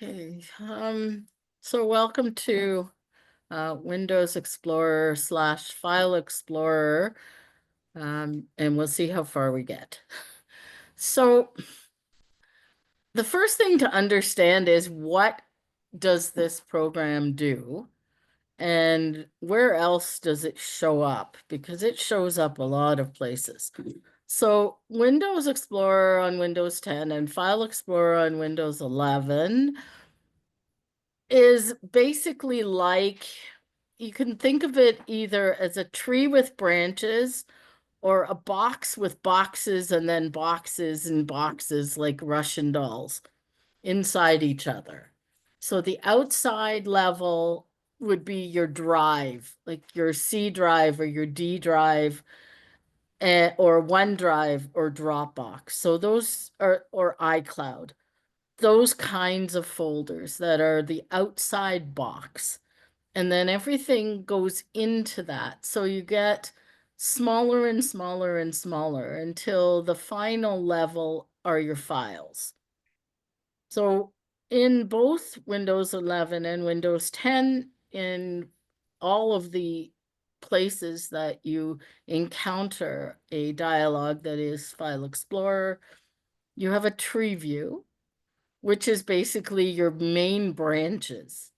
Okay, so welcome to Windows Explorer / File Explorer, and we'll see how far we get. So the first thing to understand is, what does this program do? And where else does it show up? Because it shows up a lot of places. So Windows Explorer on Windows 10 and File Explorer on Windows 11 is basically like, you can think of it either as a tree with branches or a box with boxes and then boxes and boxes, like Russian dolls inside each other. So the outside level would be your drive, like your C drive or your D drive, or OneDrive or Dropbox. So those are, or iCloud, those kinds of folders that are the outside box. And then everything goes into that. So you get smaller and smaller and smaller until the final level are your files. So in both Windows 11 and Windows 10, in all of the places that you encounter a dialog that is File Explorer, you have a tree view, which is basically your main branches,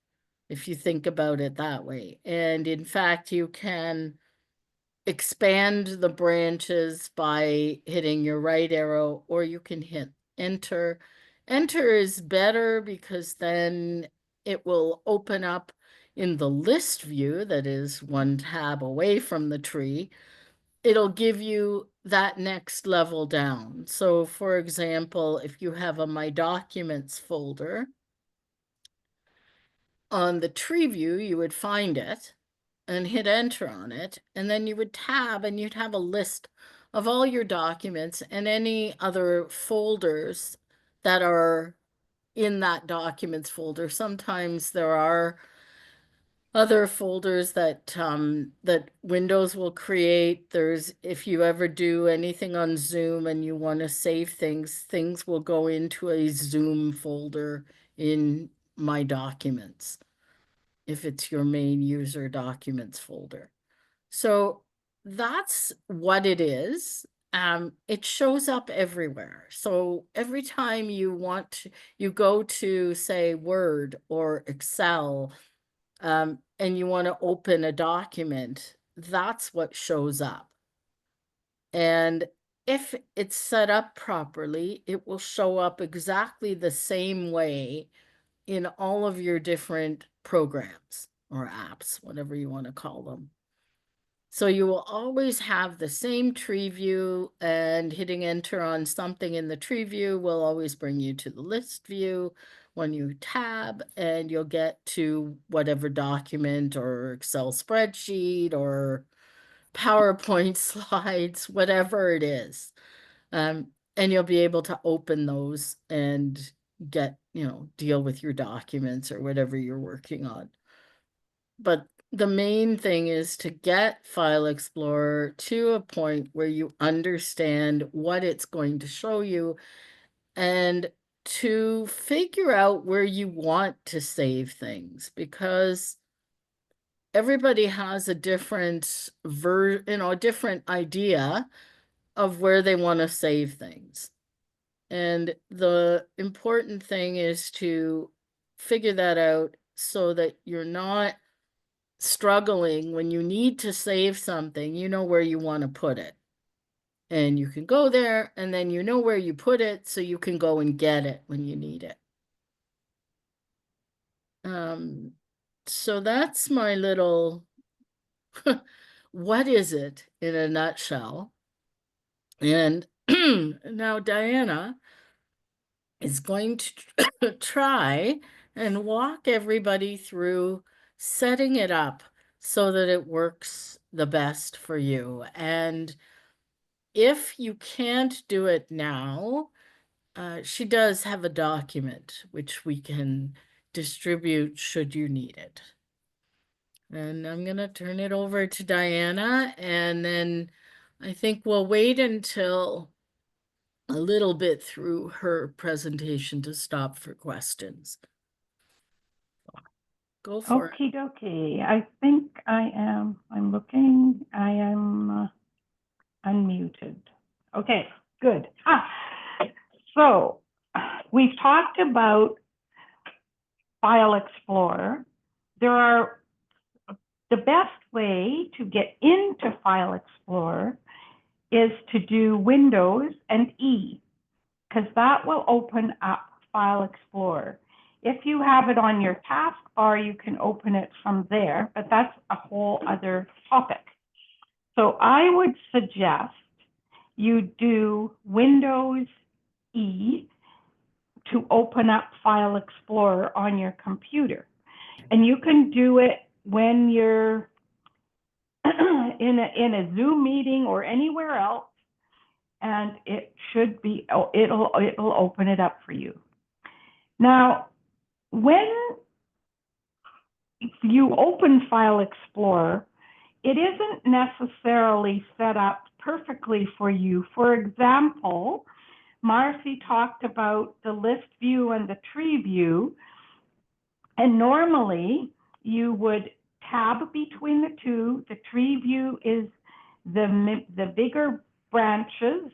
if you think about it that way. And in fact, you can expand the branches by hitting your right arrow, or you can hit enter. Enter is better because then it will open up in the list view that is one tab away from the tree. It'll give you that next level down. So for example, if you have a My Documents folder, on the tree view, you would find it and hit enter on it, and then you would tab and you'd have a list of all your documents and any other folders that are in that documents folder. Sometimes there are other folders that that Windows will create. There's, if you ever do anything on Zoom and you want to save things, things will go into a Zoom folder in My Documents, if it's your main user documents folder. So that's what it is. It shows up everywhere. So every time you want to, you go to, say, Word or Excel, and you want to open a document, that's what shows up. And if it's set up properly, it will show up exactly the same way in all of your different programs or apps, whatever you want to call them. So you will always have the same tree view, and hitting enter on something in the tree view will always bring you to the list view. When you tab, and you'll get to whatever document or Excel spreadsheet or PowerPoint slides, whatever it is. And you'll be able to open those and get, deal with your documents or whatever you're working on. But the main thing is to get File Explorer to a point where you understand what it's going to show you, and to figure out where you want to save things, because everybody has a different a different idea of where they want to save things. And the important thing is to figure that out so that you're not struggling when you need to save something. You know where you want to put it, and you can go there, and then you know where you put it, so you can go and get it when you need it. So that's my little what is it in a nutshell. And now Diana is going to try and walk everybody through setting it up so that it works the best for you. And if you can't do it now, she does have a document which we can distribute should you need it. And I'm going to turn it over to Diana, and then I think we'll wait until a little bit through her presentation to stop for questions. Go for it. Okie dokie. I think I'm looking, I am unmuted. Okay, good. So we've talked about File Explorer. The best way to get into File Explorer is to do Windows and E, because that will open up File Explorer. If you have it on your taskbar, you can open it from there, but that's a whole other topic. So I would suggest you do Windows E to open up File Explorer on your computer. And you can do it when you're in a Zoom meeting or anywhere else, and it should be, it'll open it up for you. Now, when you open File Explorer, it isn't necessarily set up perfectly for you. For example, Marcy talked about the list view and the tree view, and normally you would tab between the two. The tree view is the bigger branches,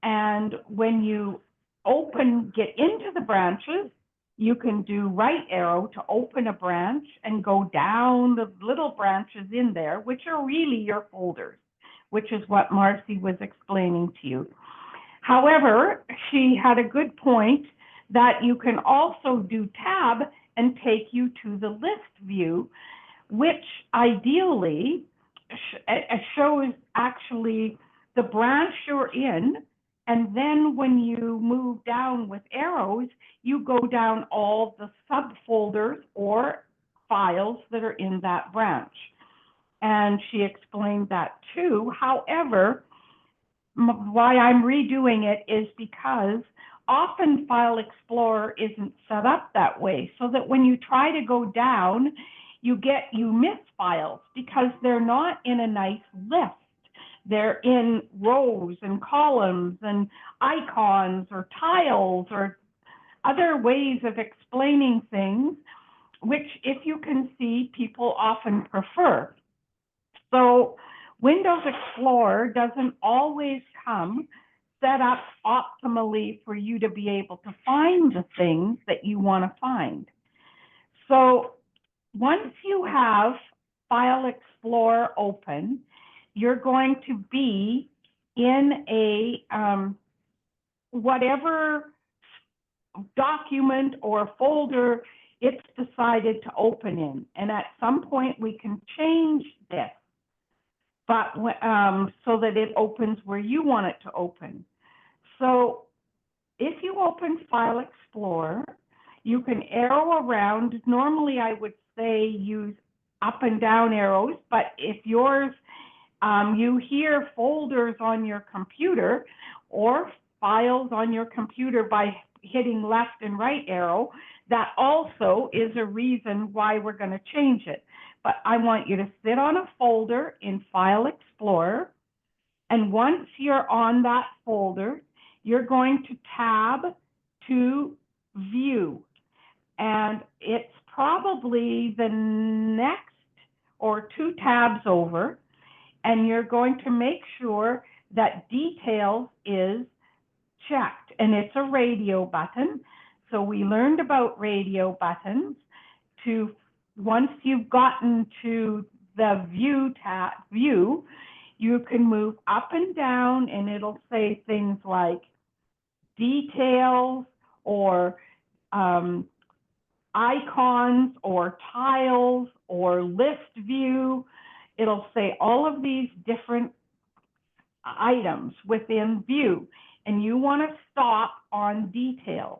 and when you get into the branches, you can do right arrow to open a branch and go down the little branches in there, which are really your folders, which is what Marcy was explaining to you. However, she had a good point that you can also do tab and take you to the list view, which ideally shows actually the branch you're in, and then when you move down with arrows, you go down all the subfolders or files that are in that branch. And she explained that too. However, why I'm redoing it is because often File Explorer isn't set up that way, so that when you try to go down, you miss files because they're not in a nice list. They're in rows and columns and icons or tiles or other ways of explaining things, which, if you can see, people often prefer. So Windows Explorer doesn't always come set up optimally for you to be able to find the things that you want to find. So once you have File Explorer open, you're going to be in a whatever document or folder it's decided to open in. And at some point we can change this, but so that it opens where you want it to open. So if you open File Explorer, you can arrow around. Normally I would say use up and down arrows, but if yours, you hear folders on your computer or files on your computer by hitting left and right arrow, that also is a reason why we're going to change it. But I want you to sit on a folder in File Explorer, and once you're on that folder, you're going to tab to View, and it's probably the next or two tabs over, and you're going to make sure that Details is checked, and it's a radio button. So we learned about radio buttons. Once you've gotten to the View tab, you can move up and down, and it'll say things like Details or icons or tiles or list view. It'll say all of these different items within View, and you want to stop on Details.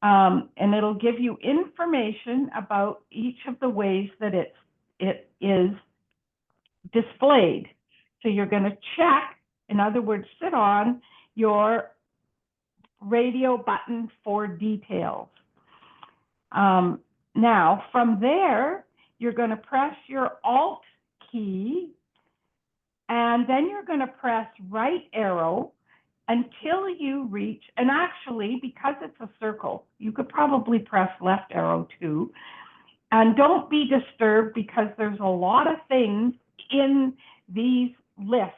And it'll give you information about each of the ways that it is displayed. So you're going to check, in other words, sit on your radio button for Details. Now, from there, you're going to press your Alt key, and then you're going to press right arrow until you reach, and actually, because it's a circle, you could probably press left arrow too. And don't be disturbed because there's a lot of things in these lists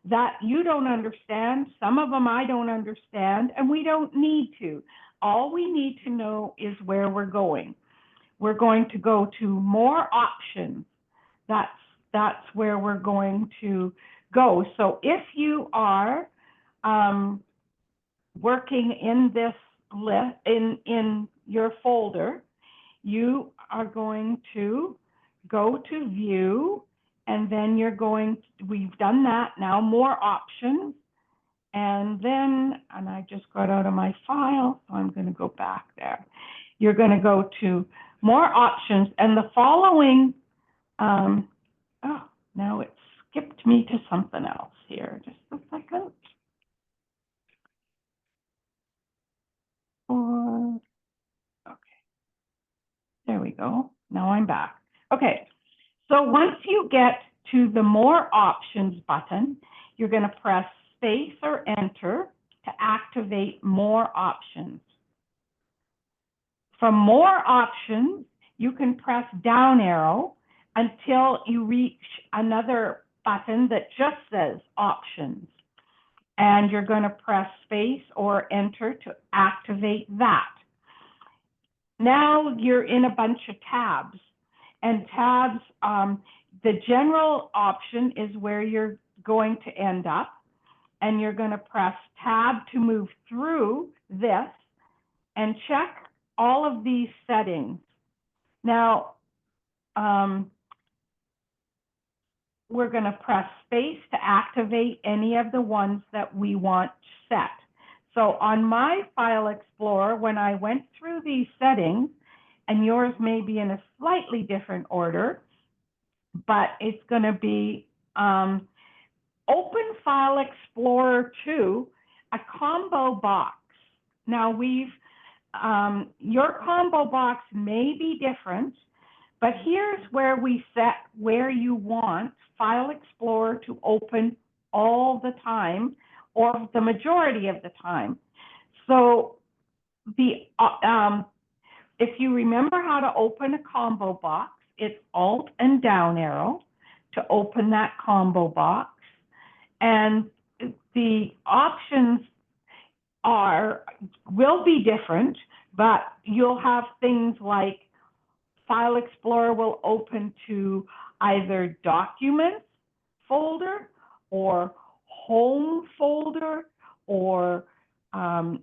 that you don't understand. Some of them I don't understand, and we don't need to. All we need to know is where we're going. We're going to go to more options. That's where we're going to go. So if you are working in this list in your folder, you are going to go to view, and then you're going, we've done that, now more options. And then, and I just got out of my file, so I'm going to go back there. You're going to go to more options, and the following, oh, now it skipped me to something else here. Just a second. Okay, there we go. Now I'm back. Okay, so once you get to the more options button, you're going to press space or enter to activate more options. From more options, you can press down arrow until you reach another button that just says options. And you're going to press space or enter to activate that. Now you're in a bunch of tabs. And tabs, the general option is where you're going to end up. And you're going to press tab to move through this and check all of these settings. Now, we're going to press space to activate any of the ones that we want set. So on my File Explorer, when I went through these settings, and yours may be in a slightly different order, but it's going to be Open File Explorer 2, a combo box. Now your combo box may be different, but here's where we set where you want File Explorer to open all the time, or the majority of the time. So if you remember how to open a combo box, it's Alt and down arrow to open that combo box. And the options will be different, but you'll have things like File Explorer will open to either Documents folder or Home folder, or and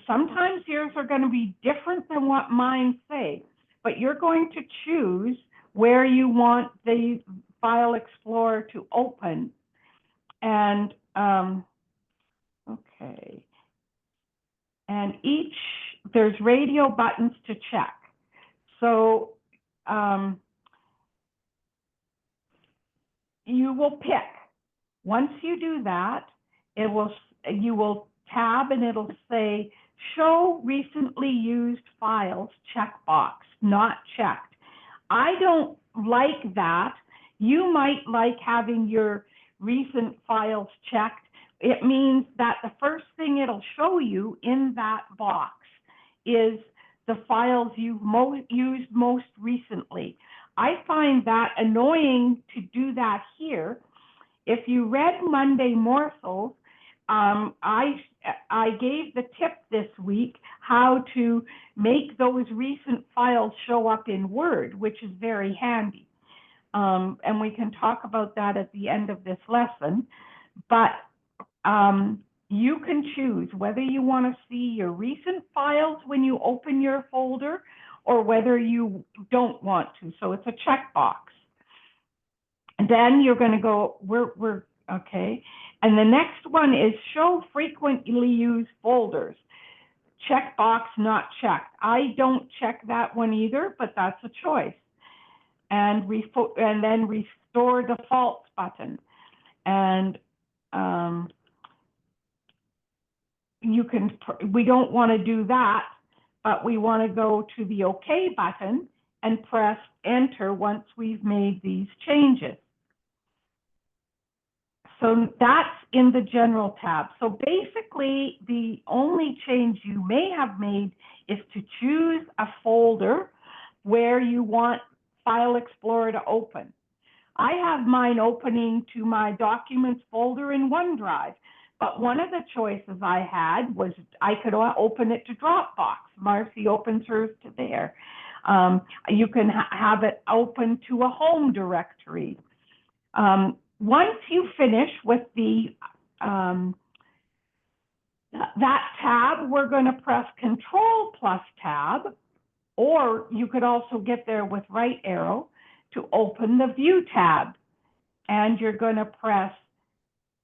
sometimes yours are going to be different than what mine say, but you're going to choose where you want the File Explorer to open. And okay, and there's radio buttons to check. So you will pick. Once you do that, you will tab and it'll say show recently used files checkbox, not checked. I don't like that. You might like having your recent files checked. It means that the first thing it'll show you in that box is the files you've used most recently. I find that annoying to do that here. If you read Monday Morsels, I gave the tip this week how to make those recent files show up in Word, which is very handy. And we can talk about that at the end of this lesson. But you can choose whether you want to see your recent files when you open your folder or whether you don't want to. So it's a checkbox. And then you're going to go, okay. And the next one is show frequently used folders. Checkbox not checked. I don't check that one either, but that's a choice. And then restore defaults button. And we don't want to do that, but we want to go to the OK button and press enter once we've made these changes. So that's in the general tab. So basically, the only change you may have made is to choose a folder where you want File Explorer to open. I have mine opening to my documents folder in OneDrive, but one of the choices I had was I could open it to Dropbox. Marcy opens hers to there. You can have it open to a home directory. Once you finish with the that tab, we're going to press Control plus Tab, or you could also get there with right arrow to open the View tab. And you're going to press,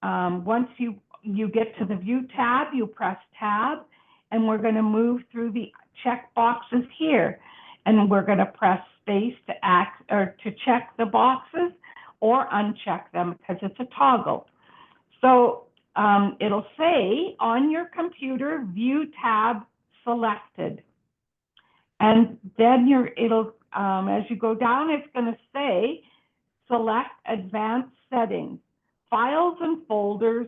once you get to the View tab, you press Tab, and we're going to move through the check boxes here. And we're going to press space to check the boxes or uncheck them because it's a toggle. So it'll say on your computer, View tab selected. And then as you go down, it's going to say, select advanced settings, files and folders.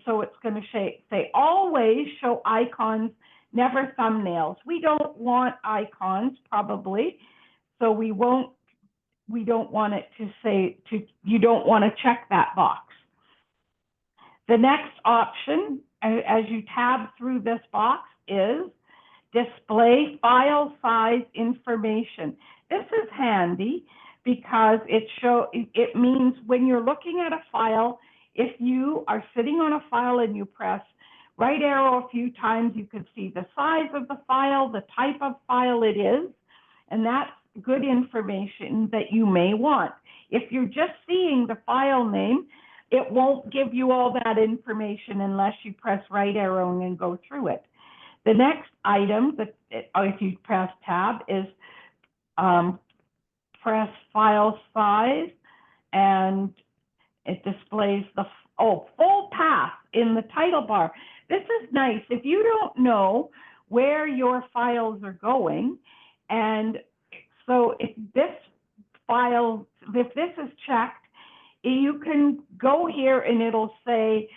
So it's going to say always show icons, never thumbnails. We don't want icons probably, so we don't want it to say you don't want to check that box. The next option, as you tab through this box, is display file size information. This is handy because it means when you're looking at a file, if you are sitting on a file and you press right arrow a few times, you can see the size of the file, the type of file it is, and that's good information that you may want. If you're just seeing the file name, it won't give you all that information unless you press right arrow and go through it. The next item, if you press tab, is press file size, and it displays the full path in the title bar. This is nice. If you don't know where your files are going, and so if this is checked, you can go here and it'll say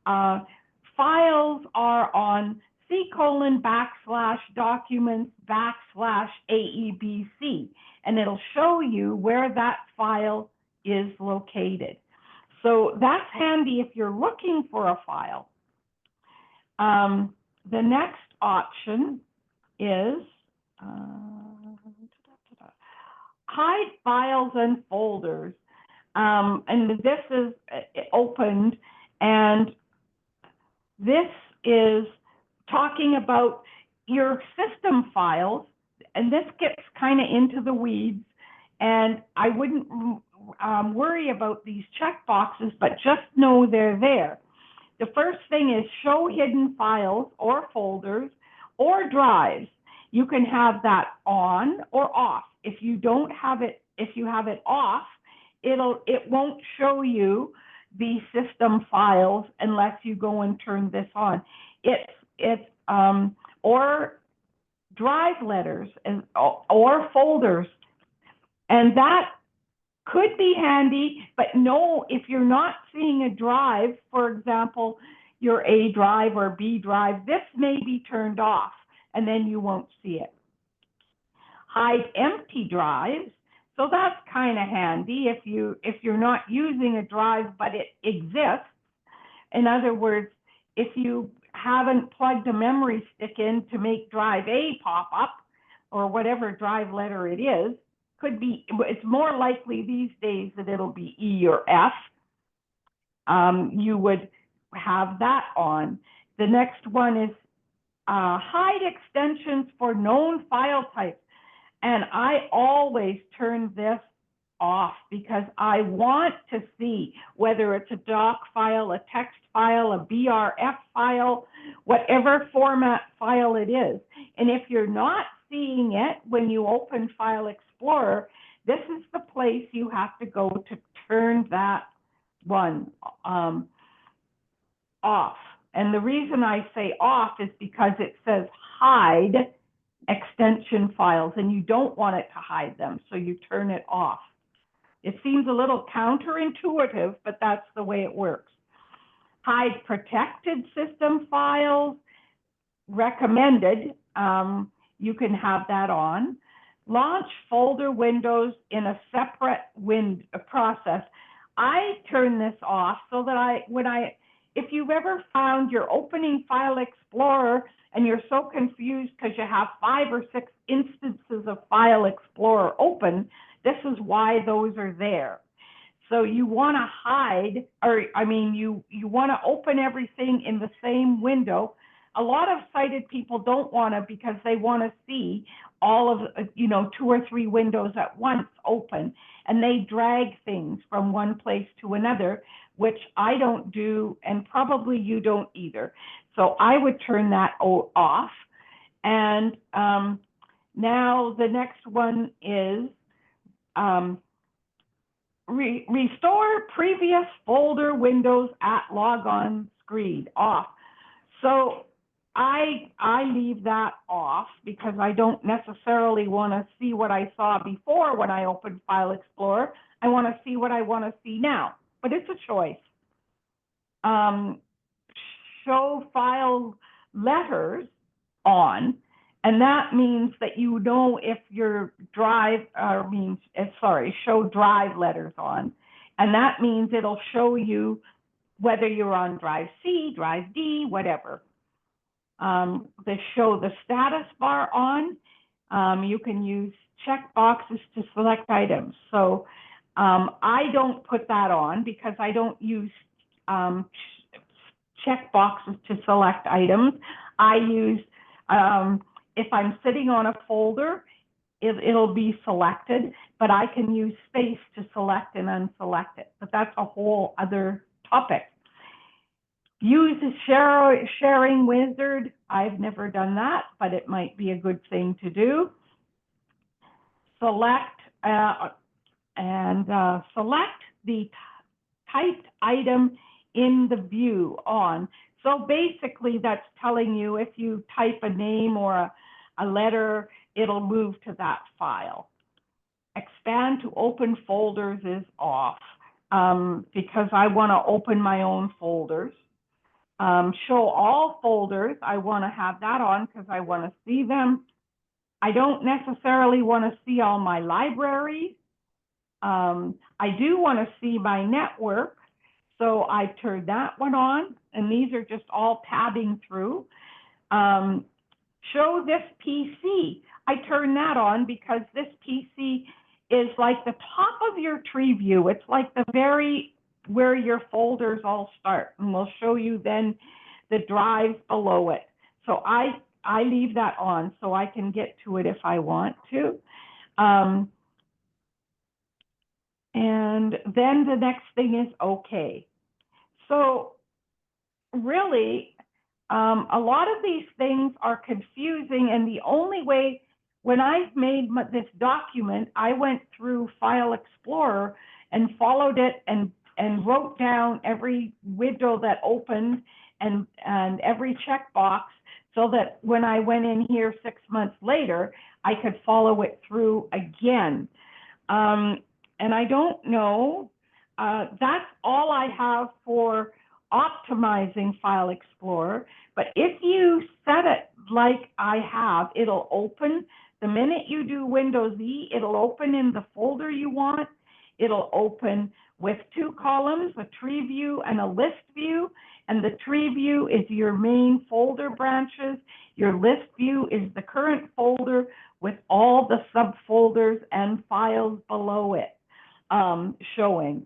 files are on C:\documents\AEBC, and it'll show you where that file is located. So that's handy if you're looking for a file. The next option is hide files and folders. And this is opened, and this is talking about your system files, and this gets kind of into the weeds, and I wouldn't worry about these check boxes, but just know they're there. The first thing is show hidden files or folders or drives. You can have that on or off. If you don't have it, if you have it off, it won't show you the system files unless you go and turn this on. Or drive letters or folders, and that could be handy. But no, if you're not seeing a drive, for example, your A drive or B drive, this may be turned off, and then you won't see it. Hide empty drives. So that's kind of handy if you're not using a drive but it exists. In other words, if you haven't plugged a memory stick in to make drive A pop up, or whatever drive letter it is, it's more likely these days that it'll be E or F. You would have that on. The next one is hide extensions for known file types. And I always turn this off because I want to see whether it's a doc file, a text file, a BRF file, whatever format file it is. And if you're not seeing it when you open File Explorer, this is the place you have to go to turn that one off. And the reason I say off is because it says hide extension files, and you don't want it to hide them, so you turn it off. It seems a little counterintuitive, but that's the way it works. Hide protected system files, recommended. you can have that on. Launch folder windows in a separate process. I turn this off so that if you've ever found you're opening File Explorer and you're so confused because you have 5 or 6 instances of File Explorer open, this is why those are there. So you want to hide, you want to open everything in the same window. A lot of sighted people don't want to, because they want to see all of, 2 or 3 windows at once open, and they drag things from one place to another, which I don't do, and probably you don't either. So I would turn that off. And now the next one is restore previous folder windows at logon screen off. So I leave that off because I don't necessarily want to see what I saw before when I opened File Explorer. I want to see what I want to see now, but it's a choice. Show file letters on, and that means that if your drive, show drive letters on, and that means it'll show you whether you're on drive C, drive D, whatever. They show the status bar on. You can use check boxes to select items. So I don't put that on because I don't use check boxes to select items. I use, if I'm sitting on a folder, it'll be selected, but I can use space to select and unselect it. But that's a whole other topic. Use the sharing wizard. I've never done that, but it might be a good thing to do. Select select the typed item in the view on. So basically that's telling you if you type a name or a letter, it'll move to that file. Expand to open folders is off because I want to open my own folders. Show all folders, I want to have that on because I want to see them. I don't necessarily want to see all my libraries. I do want to see my network, so I turned that one on, and these are just all tabbing through. Show this PC. I turn that on because this PC is like the top of your tree view. It's like the where your folders all start, and we'll show you then the drives below it. So I leave that on so I can get to it if I want to. And then the next thing is OK. So really, a lot of these things are confusing, and the only way, when I made this document, I went through File Explorer and followed it and wrote down every window that opened and every checkbox, so that when I went in here 6 months later, I could follow it through again. And I don't know, that's all I have for optimizing File Explorer. But if you set it like I have, it'll open. The minute you do Windows E, it'll open in the folder you want. It'll open with 2 columns, a tree view and a list view. And the tree view is your main folder branches. Your list view is the current folder with all the subfolders and files below it showing.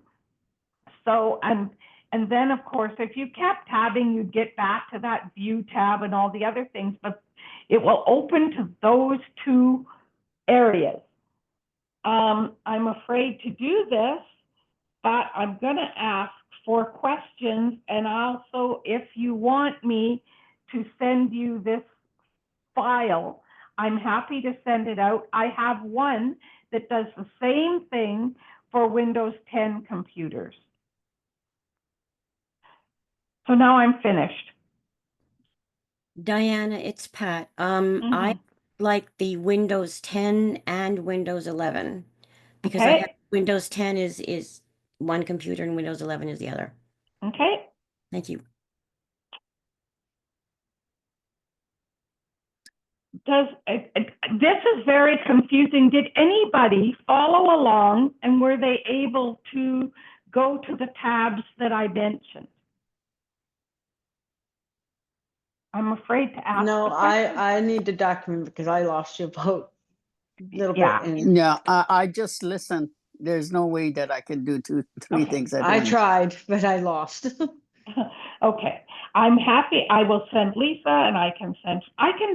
So, and then of course, if you kept tabbing, you'd get back to that view tab and all the other things, but it will open to those 2 areas. I'm afraid to do this, but I'm going to ask for questions, and also if you want me to send you this file, I'm happy to send it out. I have one that does the same thing for Windows 10 computers. So now I'm finished. Diana, it's Pat. I like the Windows 10 and Windows 11 because I have Windows 10 is one computer and Windows 11 is the other. Okay. Thank you. This is very confusing. Did anybody follow along and were they able to go to the tabs that I mentioned? I'm afraid to ask. No, the question. I need the document because I lost you about a little Yeah. bit. And Yeah, I just listen. There's no way that I can do three Okay. things at I once. tried, but I lost. Okay, I'm happy. I will send Lisa and I can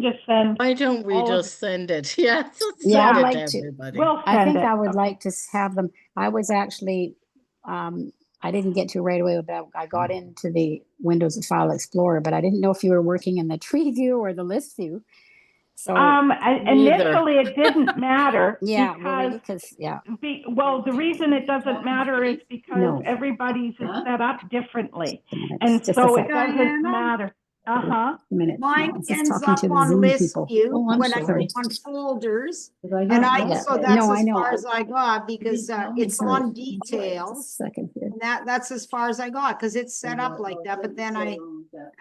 just send, Why don't we all of just send it? Yes, let's Yeah, send I'd it like to to. everybody. we'll I send think it. I would Okay. like to have them. I was actually, I didn't get to right away, but I got into the Windows File Explorer, but I didn't know if you were working in the tree view or the list view. So Neither. Initially it didn't matter yeah, because because yeah, the reason it doesn't matter is because No. everybody's is set up differently. it's And just so a it second. doesn't Diana? matter. Uh-huh. Minute. Mine No, just ends talking up to the on Zoom list people. view Oh, I'm when I sorry. go on folders. I And I, Yeah. so that's No, I as know. far as I got because it's Sorry. on Just a details. second here. And that's as far as I got because it's set up like that, but then I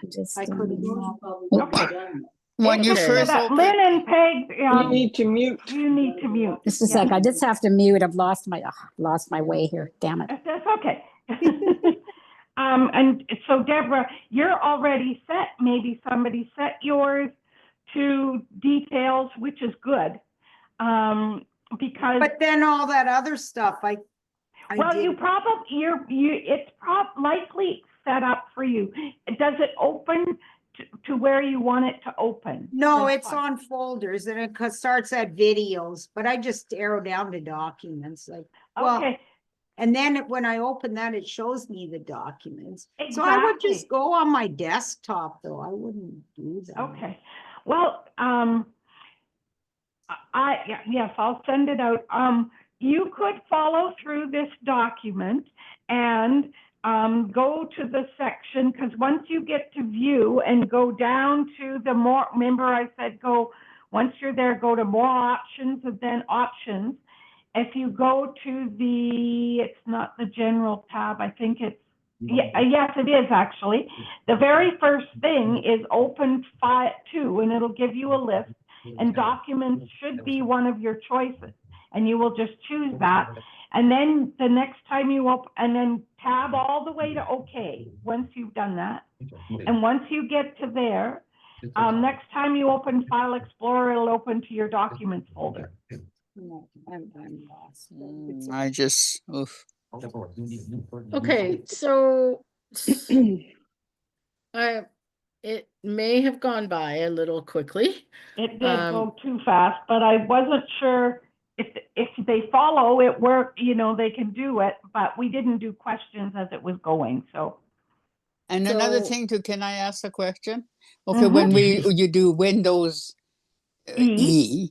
Just, couldn't. Okay. When you It's Okay. first set up. open, Lynn and Peg, You need to mute. you need to mute. just a Yeah. sec. I just have to mute. I've lost my way here. Damn it. That's okay. And so Deborah, you're already set. Maybe somebody set yours to details, which is good. Because But then all that other stuff, I well, you did. probably it's likely set up for you. Does it open to where you want it to open? No, That's it's fine. on folders and it starts at videos, but I just arrow down to documents like, well, Okay. and then when I open that, it shows me the documents. So I would just Exactly. go on my desktop though. I wouldn't do that. Okay. Well, yes, I'll send it out. You could follow through this document and go to the section, because once you get to view and go down to the more, remember I said once you're there, go to more options and then options. If you go to it's not the general tab, I think it's, yes, it is actually. The very first thing is open File 2, and it'll give you a list, and documents should be one of your choices, and you will just choose that. And then the next time you open, and then tab all the way to OK once you've done that. And once you get to there, next time you open File Explorer, it'll open to your documents folder. No, I'm lost. I just, oof. Okay, so it may have gone by a little quickly. It did go too fast, but I wasn't sure if they follow it work, they can do it, but we didn't do questions as it was going, so. And another So- thing too, can I ask a question? Okay, when you do Windows E,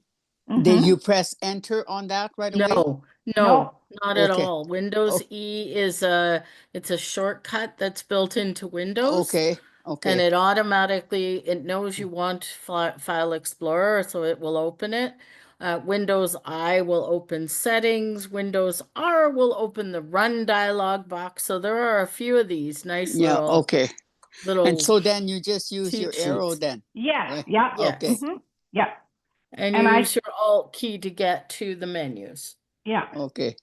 did Mhm. you press enter on that right away? No, No. not at Okay. all. Windows Oh. E it's a shortcut that's built into Windows. Okay, And okay, it knows you want File Explorer, so it will open it. Windows I will open settings. Windows R will open the run dialog box. So there are a few of these nice yeah, little okay. little And so then you just use cheat your arrow sheets. then? Yeah, Right. yeah. Yes. Okay. Yeah, And And I- use your Alt key to get to the menus. yeah. Okay,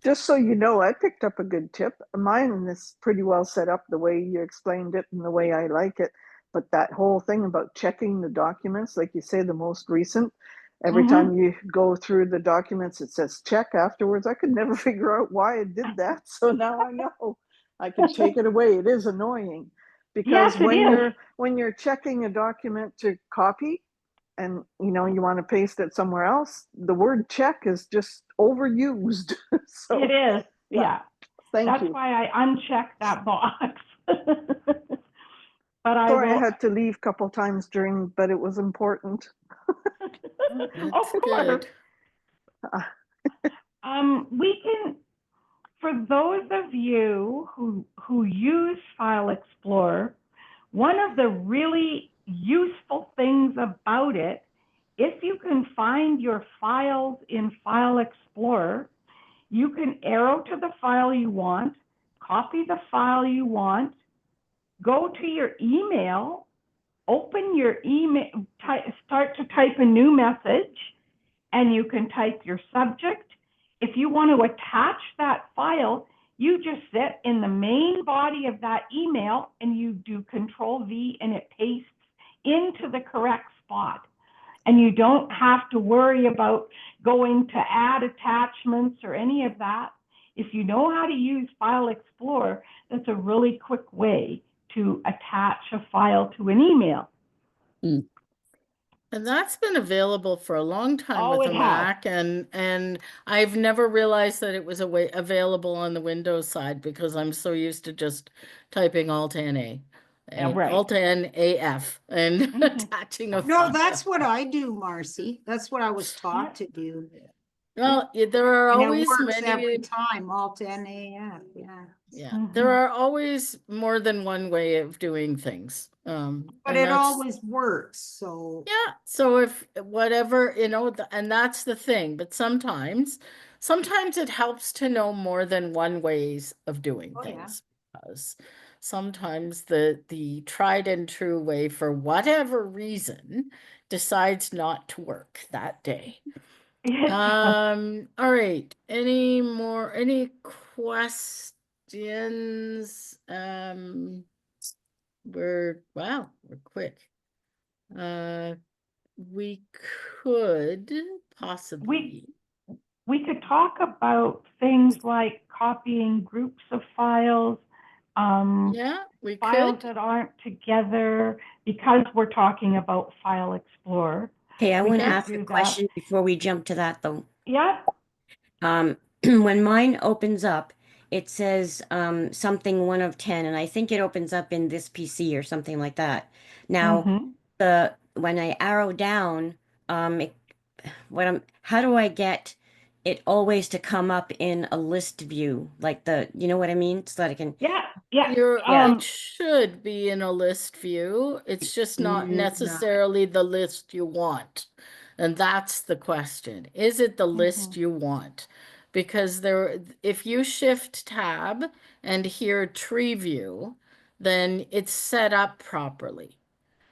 Just so you know, I picked up a good tip. Mine is pretty well set up the way you explained it and the way I like it. But that whole thing about checking the documents, like you say, the most recent, every time you go through the documents, it says check afterwards. I could never figure out why it did that. So now I know I can take it away. It is annoying because Yes, it is. when you're checking a document to copy, and you want to paste it somewhere else, the word check is just overused. So It is, yeah. yeah. thank That's you. why I unchecked that box. But I Sorry I will. had to leave a couple times but it was important. Of That's course. good. We can, for those of you who use File Explorer, one of the really useful things about it, if you can find your files in File Explorer, you can arrow to the file you want, copy the file you want, go to your email, open your email, start to type a new message, and you can type your subject. If you want to attach that file, you just sit in the main body of that email and you do Control V and it pastes into the correct spot. And you don't have to worry about going to add attachments or any of that. If you know how to use File Explorer, that's a really quick way to attach a file to an email. And that's been available for a long time Oh, with it a has. Mac, and I've never realized that it was available on the Windows side because I'm so used to just typing Alt-N-A and right. Alt-N-AF and attaching a No, file. that's what I do, Marcy. That's what I was taught to do. Well, there are And it always works every many, time, Alt-N-A-F, yeah. yeah, there are always more than one way of doing things. But and it that's- always works, so. Yeah, so if whatever, and that's the thing, but sometimes it helps to know more than one ways of doing Oh, yeah. things. Because sometimes the tried and true way, for whatever reason, decides not to work that day. All right, any questions? We're quick. We could possibly. We could talk about things like copying groups of files, Yeah, we files could. that aren't together, because we're talking about File Explorer. Okay, I We want to could ask do a that. question before we jump to that, though. Yeah, When mine opens up, it says something 1 of 10, and I think it opens up in this PC or something like that. Now, when I arrow down, how do I get it always to come up in a list view, like you know what I mean, so that I can. yeah. It should be in a list view. It's just not No. necessarily the list you want. And that's the question. Is it the list you want? Because if you shift tab and here tree view, then it's set up properly.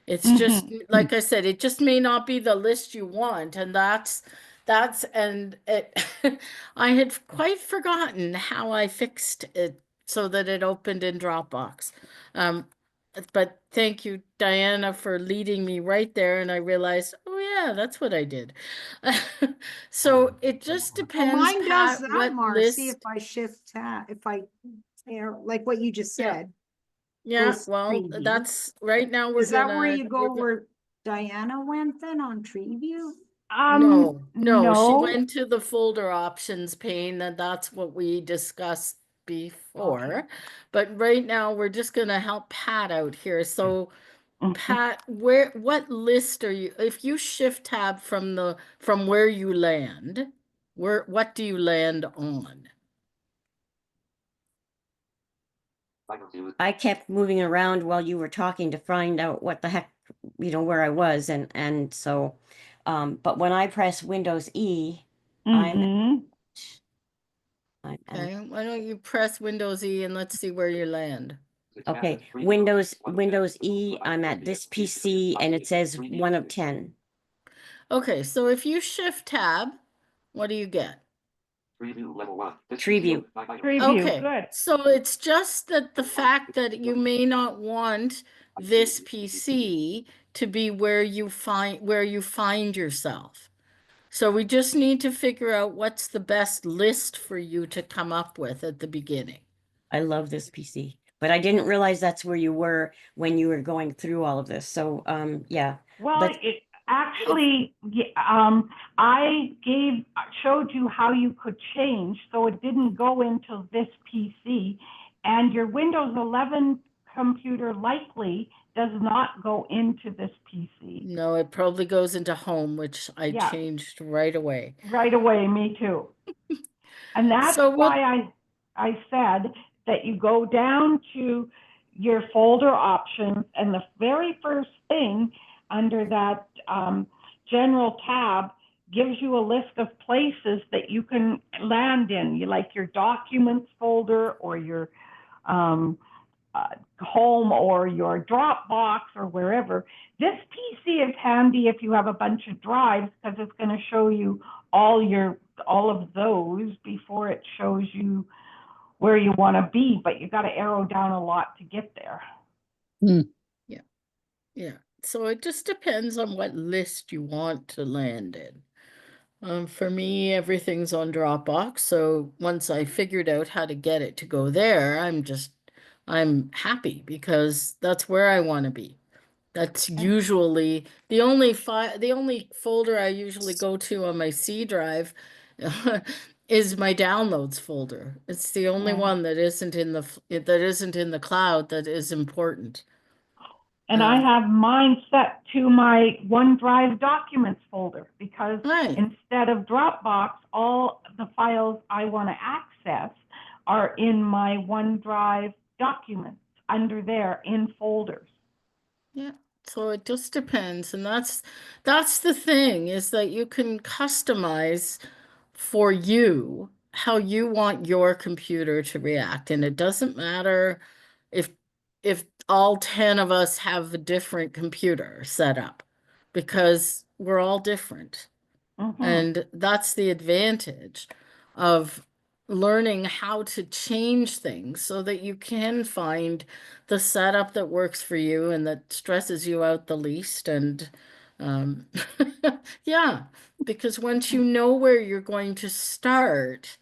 It's just, like I said, it just may not be the list you want, and and it I had quite forgotten how I fixed it so that it opened in Dropbox. But thank you, Diana, for leading me right there, and I realized, oh yeah, that's what I did. So it just Well, depends, mine does Pat, that, what Marcy, if list. I shift tab, like what you just Yeah. said. Yeah, goes well, preview. that's right now we're Is that where gonna. you go where Diana went then on Tree View? No, she no. went to the folder options pane, and that's what we discussed before. But right now, we're just gonna help Pat out here. So Pat, what list are you, if you shift tab from where you land, what do you land on? I kept moving around while you were talking to find out what the heck, where I was, and so, but when I press Windows E, I'm Okay, why don't you press Windows E and let's see where you land. okay. Windows E, I'm at this PC and it says 1 of 10. Okay, so if you shift tab, what do you get? Tree view. Okay, good. so it's just that the fact that you may not want this PC to be where you find yourself. So we just need to figure out what's the best list for you to come up with at the beginning. I love this PC, but I didn't realize that's where you were when you were going through all of this. So, yeah. Well, it actually, I showed you how you could change, so it didn't go into this PC, and your Windows 11 computer likely does not go into this PC. No, it probably goes into home, which I changed right away. Right away, me too. And that's So why I said that you go down to your folder options, and the very first thing under that general tab gives you a list of places that you can land in. You like your documents folder or your home or your Dropbox or wherever. This PC is handy if you have a bunch of drives because it's going to show you all of those before it shows you where you want to be, but you got to arrow down a lot to get there. Yeah. So it just depends on what list you want to land in. For me, everything's on Dropbox. So once I figured out how to get it to go there, I'm happy because that's where I want to be. That's usually the only folder I usually go to on my C drive is my downloads folder. It's the only one that isn't in the cloud that is important. And I have mine set to my OneDrive documents folder because instead of Dropbox, all the files I want to access are in my OneDrive documents under there in folders. Yeah. So it just depends. And that's the thing, is that you can customize for you how you want your computer to react. And it doesn't matter if all 10 of us have a different computer set up, because we're all different. And that's the advantage of learning how to change things so that you can find the setup that works for you and that stresses you out the least. And yeah, because once you know where you're going to start,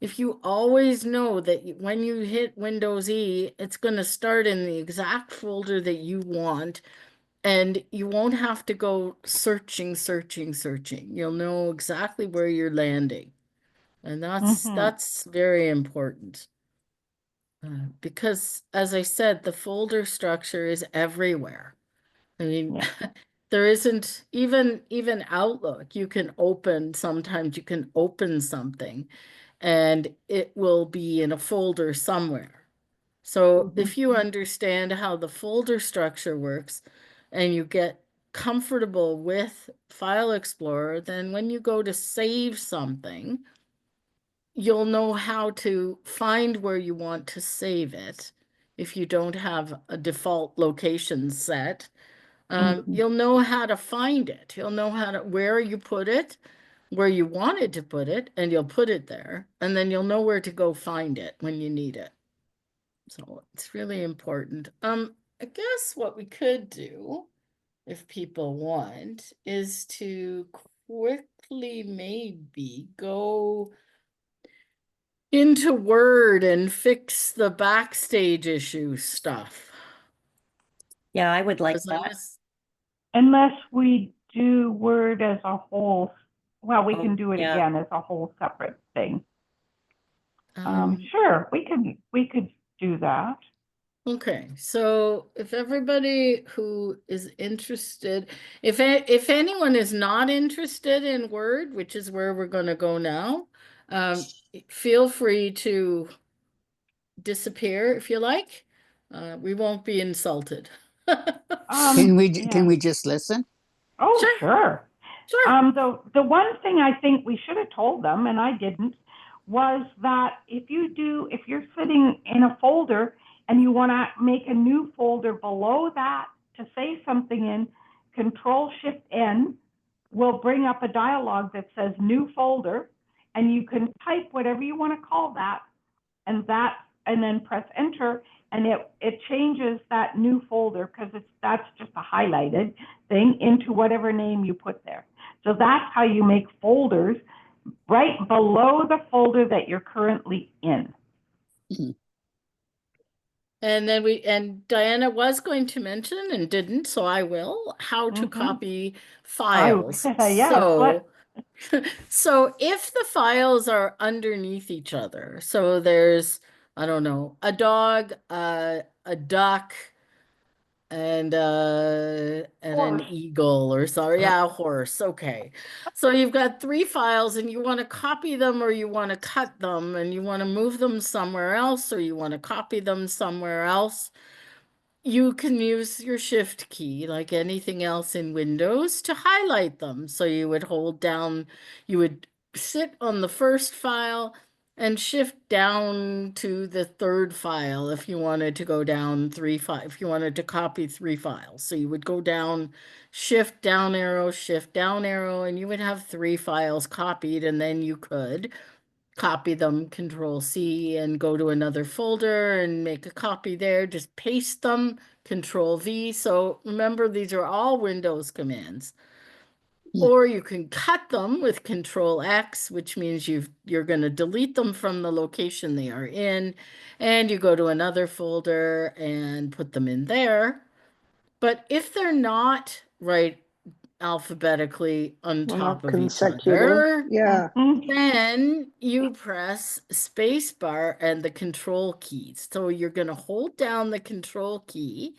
if you always know that when you hit Windows E, it's going to start in the exact folder that you want, and you won't have to go searching. You'll know exactly where you're landing. And that's very important. Because, as I said, the folder structure is everywhere. I mean, there isn't even Outlook. Sometimes you can open something and it will be in a folder somewhere. So if you understand how the folder structure works and you get comfortable with File Explorer, then when you go to save something, you'll know how to find where you want to save it. If you don't have a default location set, you'll know how to find it. You'll know where you put it, where you wanted to put it, and you'll put it there. And then you'll know where to go find it when you need it. So it's really important. I guess what we could do, if people want, is to quickly maybe go into Word and fix the Backstage issue stuff. Yeah, I would like Because that. Unless we do Word as a whole. Well, we can do it again as a whole separate thing. Sure, we could do that. Okay, so if everybody who is interested, if anyone is not interested in Word, which is where we're going to go now, feel free to disappear if you like. We won't be insulted. Can we just listen? Oh, sure. Sure. The one thing I think we should have told them, and I didn't, was that if you're sitting in a folder and you want to make a new folder below that to save something in, Control-Shift-N will bring up a dialog that says New Folder, and you can type whatever you want to call that, and then press Enter, and it changes that new folder, because that's just a highlighted thing, into whatever name you put there. So that's how you make folders right below the folder that you're currently in. And then Diana was going to mention and didn't, so I will, how to copy files. So if the files are underneath each other, so there's, I don't know, a dog, a duck, and an eagle, or sorry, a horse. Okay. So you've got 3 files and you want to copy them, or you want to cut them, and you want to move them somewhere else, or you want to copy them somewhere else. You can use your Shift key, like anything else in Windows, to highlight them. So you would hold down, you would sit on the first file and shift down to the third file if you wanted to go down if you wanted to copy 3 files. So you would go down, shift down arrow, and you would have 3 files copied, and then you could copy them, Control C, and go to another folder and make a copy there. Just paste them, Control V. So remember, these are all Windows commands. Or you can cut them with Control X, which means you're going to delete them from the location they are in, and you go to another folder and put them in there. But if they're not right alphabetically on Well, top not of each consecutive. other, Yeah. then you press spacebar and the Control keys. So you're going to hold down the Control key.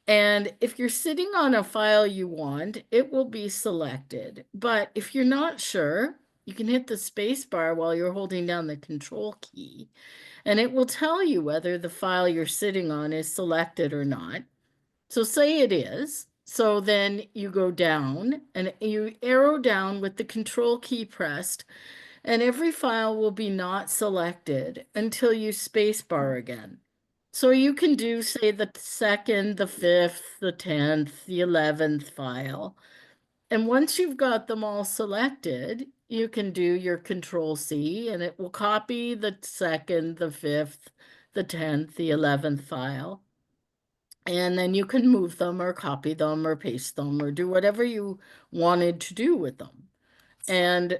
And if you're sitting on a file you want, it will be selected. But if you're not sure, you can hit the space bar while you're holding down the Control key, and it will tell you whether the file you're sitting on is selected or not. So say it is. So then you go down and you arrow down with the Control key pressed, and every file will be not selected until you space bar again. So you can do, say, the 2nd, the 5th, the 10th, the 11th file. And once you've got them all selected, you can do your Control C, and it will copy the 2nd, the 5th, the 10th, the 11th file. And then you can move them or copy them or paste them or do whatever you wanted to do with them. And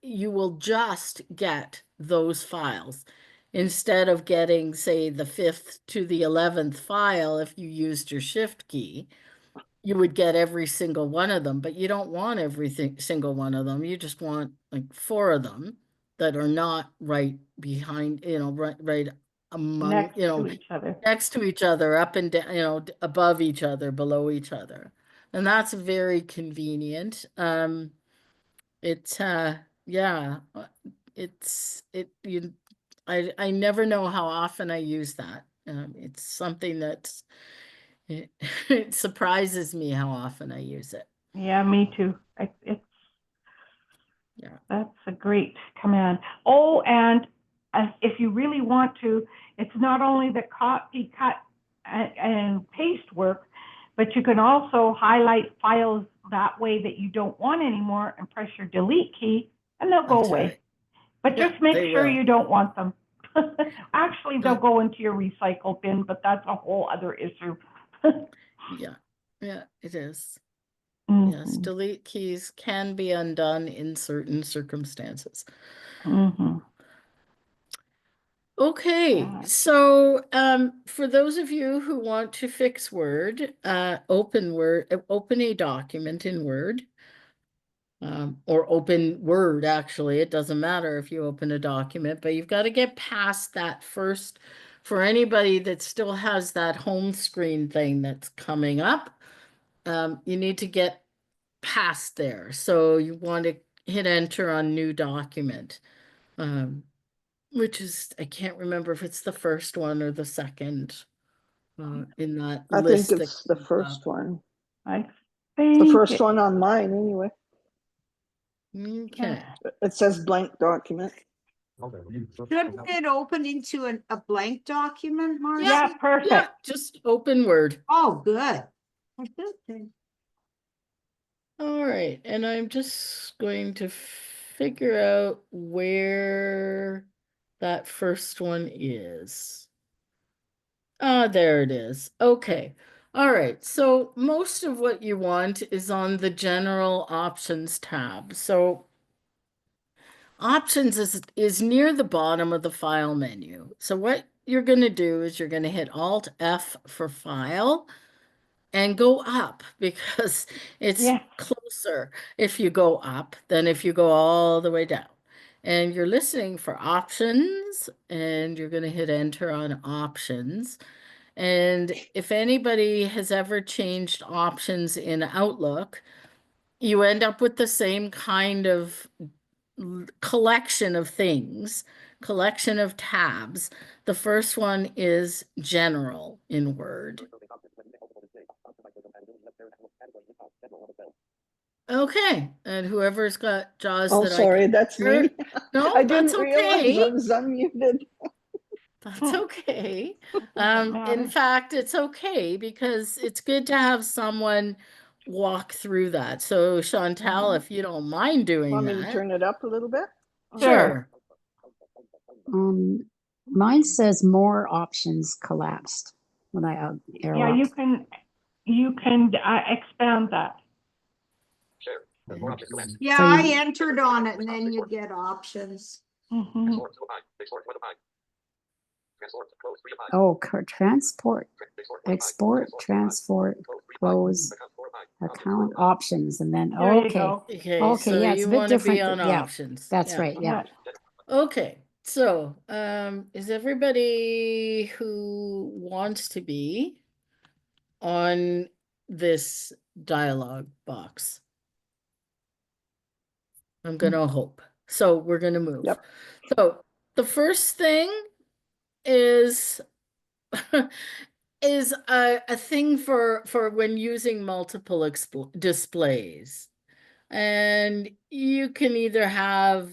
you will just get those files. Instead of getting, say, the 5th to the 11th file, if you used your shift key, you would get every single one of them, but you don't want single one of them. You just want like 4 of them that are not right behind, right among, Next to each other. next to each other, up and down, above each other, below each other. And that's very convenient. I never know how often I use that. It's something that's, it surprises me how often I use it. Yeah, me too. Yeah. That's a great command. Oh, and if you really want to, it's not only the copy, cut, and paste work, but you can also highlight files that way that you don't want anymore and press your delete key and they'll go That's away. right. But Yeah, just make they sure will. you don't want them. Actually, they'll No. go into your recycle bin, but that's a whole other issue. Yeah, it is. Yes, Mhm. delete keys can be undone in certain circumstances. Mhm. Okay, Yeah. so for those of you who want to fix Word, open a document in Word, or open Word, actually. It doesn't matter if you open a document, but you've got to get past that first. For anybody that still has that home screen thing that's coming up, you need to get past there. So you want to hit enter on new document, which is, I can't remember if it's the first one or the second in that I think list that it's the comes first up. one. I The think first one on mine, anyway. Okay. It says blank document. Couldn't it open into a blank document, Marcy? Yeah, perfect. Yeah, just open Word. Oh, good. All right, and I'm just going to figure out where that first one is. Ah, there it is. Okay. All right, so most of what you want is on the General Options tab. So Options is near the bottom of the File menu. So what you're going to do is you're going to hit Alt F for File and go up, because it's Yeah. closer if you go up than if you go all the way down. And you're listening for options, and you're going to hit enter on options. And if anybody has ever changed options in Outlook, you end up with the same kind of collection of things, collection of tabs. The first one is general in Word. Okay, and whoever's got JAWS Oh, that I sorry, can that's hear, me. No, I that's didn't realize okay. I was unmuted. That's okay. Doesn't In matter. fact, it's okay because it's good to have someone walk through that. So Chantal, if you don't mind doing Want me to that, turn it up a little bit? sure. Mine says more options collapsed when I arrow Yeah, up. you can expand that. Yeah, So I you- entered on it and then you get options. Mhm. Oh, transport, export, transport, close, account options, and then, There you okay. go. Okay, Okay, so yeah, it's you a bit want to be different. on Yeah, options. that's Yeah. right. Yeah. Okay, so is everybody who wants to be on this dialogue box? I'm gonna hope. So we're gonna move. Yep. So the first thing is is a thing for when using multiple displays. And you can either have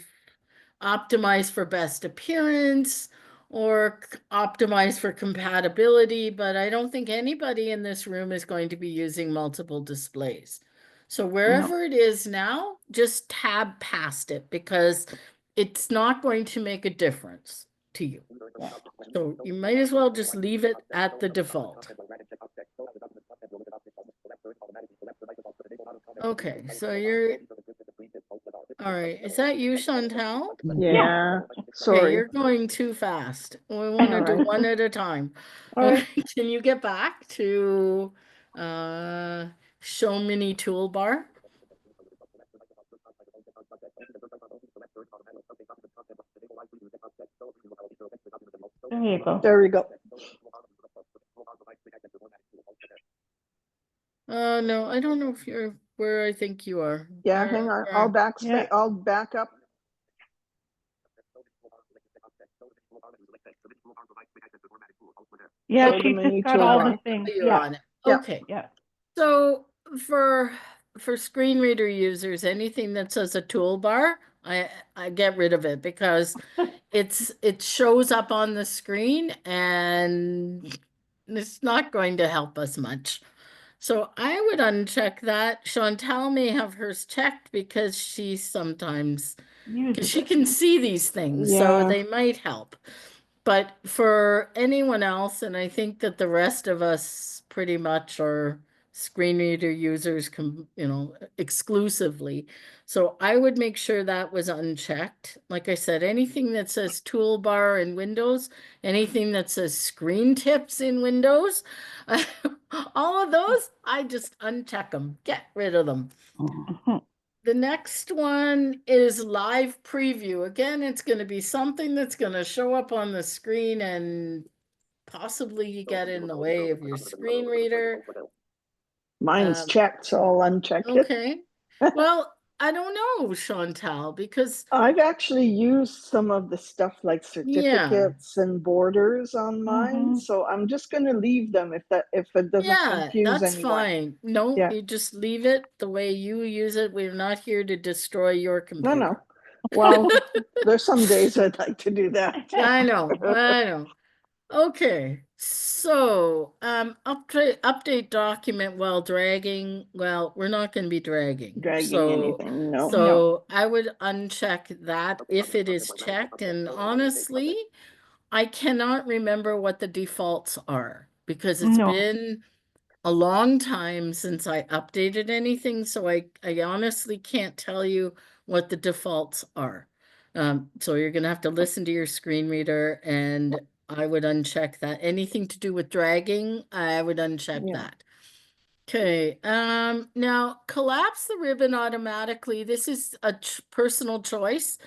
optimize for best appearance or optimize for compatibility, but I don't think anybody in this room is going to be using multiple displays. So wherever it is now, just tab past it because it's not going to make a difference to you. So you might as well just leave it at the default. Okay, so you're all right. Is that you, Chantal? Yeah, Okay, sorry. you're going too fast. We want to do Alright. one at a time. Alright. Can you get back to show mini toolbar? There you go. There we go. No, I don't know if you're where I think you are. Yeah, hang on. I'll Yeah. I'll back up. Yeah, Go to she mini just got all the toolbar. things. You're Yeah, on it. Yep. Okay. yeah. So for screen reader users, anything that says a toolbar, I get rid of it because it shows up on the screen and it's not going to help us much. So I would uncheck that. Chantal may have hers checked because she sometimes Use she it. can see these things, so Yeah. they might help. But for anyone else, and I think that the rest of us pretty much are screen reader users, exclusively. So I would make sure that was unchecked. Like I said, anything that says toolbar in Windows, anything that says screen tips in Windows, all of those, I just uncheck them, get rid of them. Mhm. The next one is live preview. Again, it's going to be something that's going to show up on the screen and possibly get in the way of your screen reader. Mine's checked, so I'll uncheck it. Okay. Well, I don't know, Chantal, because I've actually used some of the stuff like certificates and borders on mine, Mhm. so I'm just going to leave them if it doesn't yeah, confuse that's anyone. fine. No, Yeah. you just leave it the way you use it. We're not here to destroy your No, computer. no. Well, there's some days I'd like to do that. I know. Okay, so update document while dragging. Well, we're not going to be dragging. Dragging anything, no. So I would uncheck that if it is checked. And honestly, I cannot remember what the defaults are because it's No. been a long time since I updated anything. So I honestly can't tell you what the defaults are. So you're going to have to listen to your screen reader and I would uncheck that. Anything to do with dragging, I would uncheck Yeah. that. Okay, now collapse the ribbon automatically. This is a personal choice.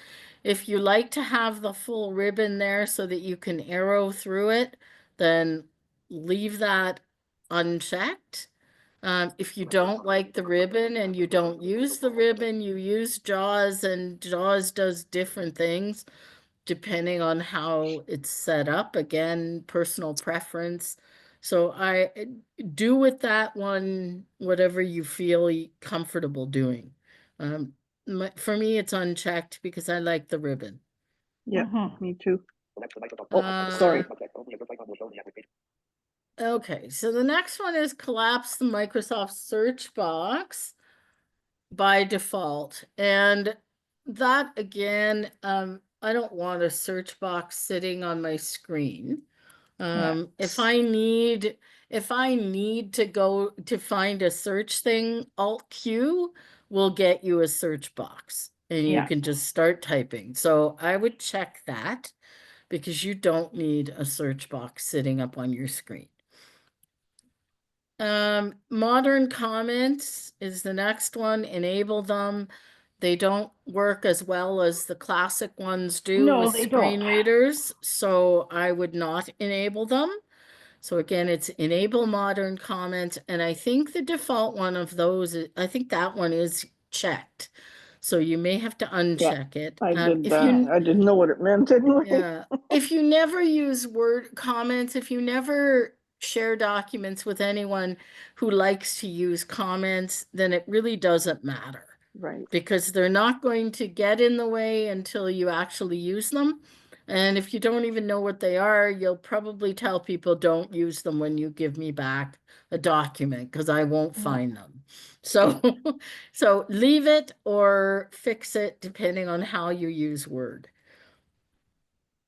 If you like to have the full ribbon there so that you can arrow through it, then leave that unchecked. If you don't like the ribbon and you don't use the ribbon, you use JAWS, and JAWS does different things depending on how it's set up. Again, personal preference. So I do with that one whatever you feel comfortable doing. for me, it's unchecked because I like the ribbon. Yeah, Mhm. me too. Oh, sorry. Okay, so the next one is collapse the Microsoft search box by default. And that again, I don't want a search box sitting on my screen. If I need to go to find a search thing, Alt Q will get you a search box and you Yeah. can just start typing. So I would check that because you don't need a search box sitting up on your screen. Modern comments is the next one. Enable them. They don't work as well as the classic ones do No, with they screen don't. readers, so I would not enable them. So again, it's enable modern comments, and I think the default one of those, I think that one is checked. So you may have to uncheck it. I did If that. you I didn't know what it meant anyway. yeah, if you never use Word comments, if you never share documents with anyone who likes to use comments, then it really doesn't matter Right. because they're not going to get in the way until you actually use them. And if you don't even know what they are, you'll probably tell people don't use them when you give me back a document because I won't find them. So, so leave it or fix it depending on how you use Word.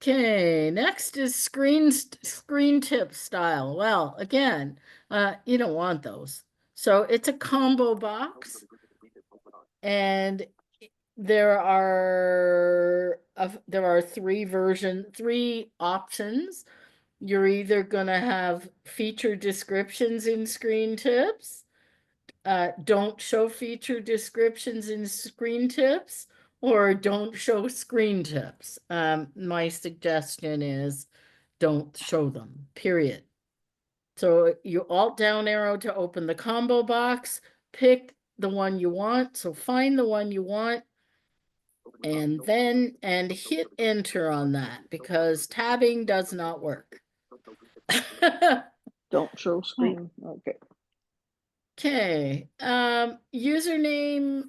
Okay, next is screen tip style. Well, again, you don't want those. So it's a combo box, and there are three options. You're either gonna have feature descriptions in screen tips, don't show feature descriptions in screen tips, or don't show screen tips. My suggestion is don't show them, period. So you alt down arrow to open the combo box, pick the one you want. So find the one you want and hit enter on that because tabbing does not work. Don't show screen. Okay. Okay, username,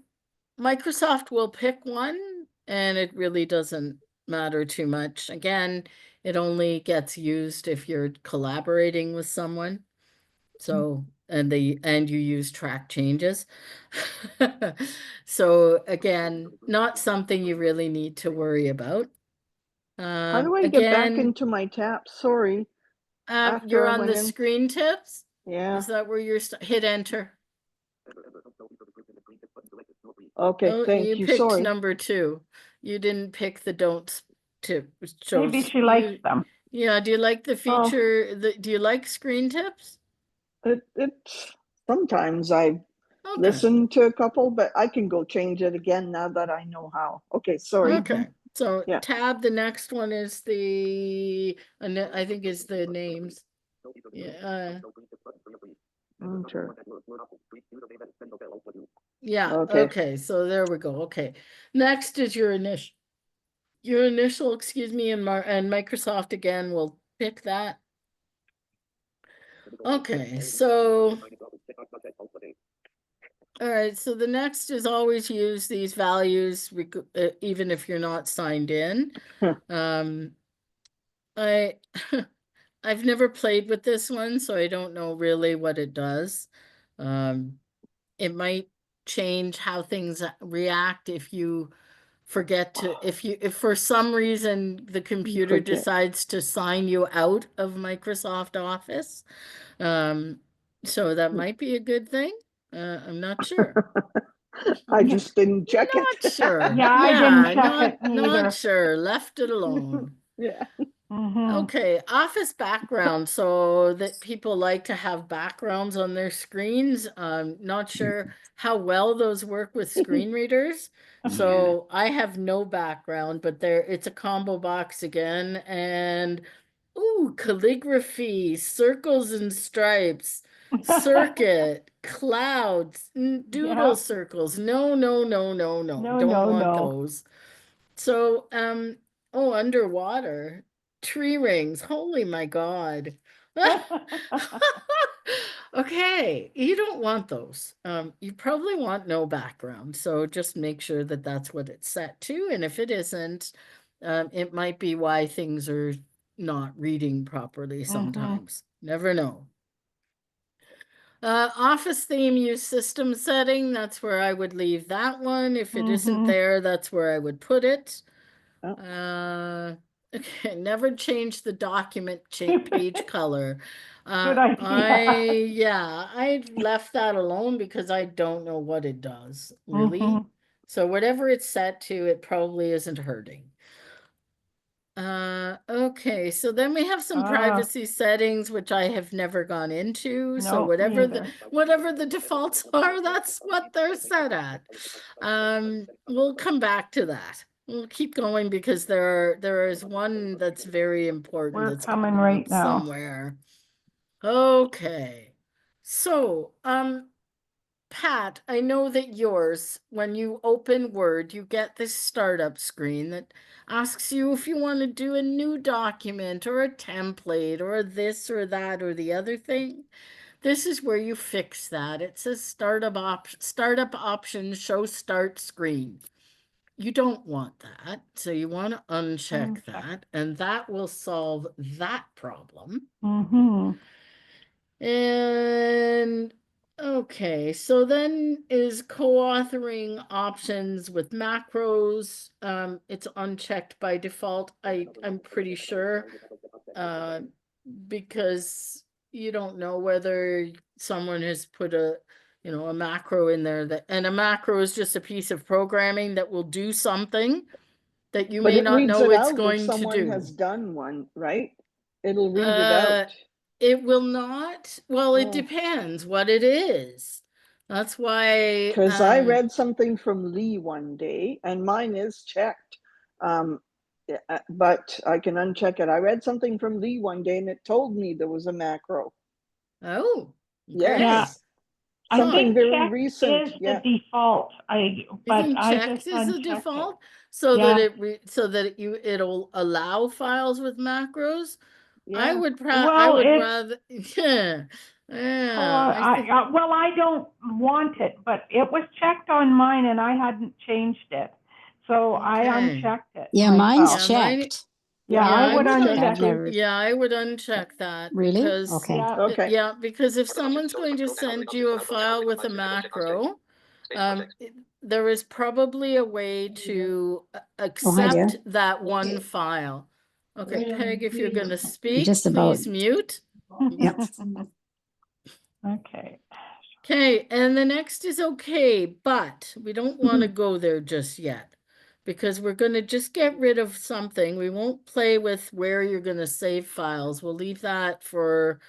Microsoft will pick one and it really doesn't matter too much. Again, it only gets used if you're collaborating with someone. So, and you use track changes. So again, not something you really need to worry about. How do I get back into my tab? Sorry. after You're I on went the in? screen tips? Yeah. Is that where you're hit enter? Okay, Oh, thank you you. picked Sorry. number 2. You didn't pick the don't tip show. Maybe she likes them. Yeah, do you like the Oh. feature? Do you like screen tips? It sometimes I Okay. listen to a couple, but I can go change it again now that I know how. Okay, sorry. Okay. So Yeah. tab, the next one is I think is the names. Yeah. Enter. Yeah. Okay. Okay. So there we go. Okay. Next is your initial, excuse me, and Microsoft again will pick that. Okay. So, all right. So the next is always use these values, even if you're not signed in. I've never played with this one, so I don't know really what it does. It might change how things react if you forget to, if for some reason the computer forget. decides to sign you out of Microsoft Office. So that might be a good thing. I'm not sure. I just didn't check Not it. sure. Yeah, I didn't check it Not neither. sure. Left it alone. Yeah. Okay, Office background, so that people like to have backgrounds on their screens. I'm not sure how well those work with screen readers. So I have no background, but it's a combo box again. And ooh, calligraphy, circles and stripes, circuit, clouds, doodle Yeah. circles. No. No, Don't no, want no. those. So, underwater. Tree rings. Holy my God. Okay, you don't want those. You probably want no background, so just make sure that that's what it's set to. And if it isn't, it might be why things are not reading properly sometimes. Never know. Office theme use system setting, that's where I would leave that one. If it isn't there, that's where I would put it. Oh. Okay, never change the document page color. Good idea. I left that alone because I don't know what it does, really. So whatever it's set to, it probably isn't hurting. Okay, so then we have some privacy settings, which I have never gone into. So Nope, whatever neither. whatever the defaults are, that's what they're set at. We'll come back to that. We'll keep going because there is one that's very important. We're that's coming coming right up now. somewhere. Okay, so Pat, I know that yours, when you open Word, you get this startup screen that asks you if you want to do a new document or a template or this or that or the other thing. This is where you fix that. It says startup options, show start screen. You don't want that, so you want to uncheck that, and that will solve that problem. And okay, so then is co-authoring options with macros. It's unchecked by default. I'm pretty sure, because you don't know whether someone has put a macro in there, that, and a macro is just a piece of programming that will do something that you But may it not reads know it it's out if going to someone do. has done one, right? It'll read it out. It will not. Well, it Oh. depends what it is. That's why. Because I read something from Lee one day, and mine is checked. But I can uncheck it. I read something from Lee one day, and it told me there was a macro. Oh, Yes. Yeah. I Something think very checked recent. is Yeah. the default. But Isn't I checked just is the unchecked default, it. so Yeah. that it'll allow files with macros. I Yeah. would Well, it's rather. Yeah. I don't want it, but it was checked on mine and I hadn't changed it. So I Okay. unchecked it. Yeah, mine's myself. Yeah, mine- checked. Yeah, I would mine's uncheck I've it. never, Yeah, I would uncheck that. really? Because Okay. Yeah. Okay. yeah, because if someone's going to send you a file with a macro, there is probably a way to Oh, hi there. accept that one file. Okay, Peg, if you're going to speak, Just about. please mute. Yep. Okay. Okay, and the next is okay, but we don't want to go there just yet because we're going to just get rid of something. We won't play with where you're going to save files. We'll leave that for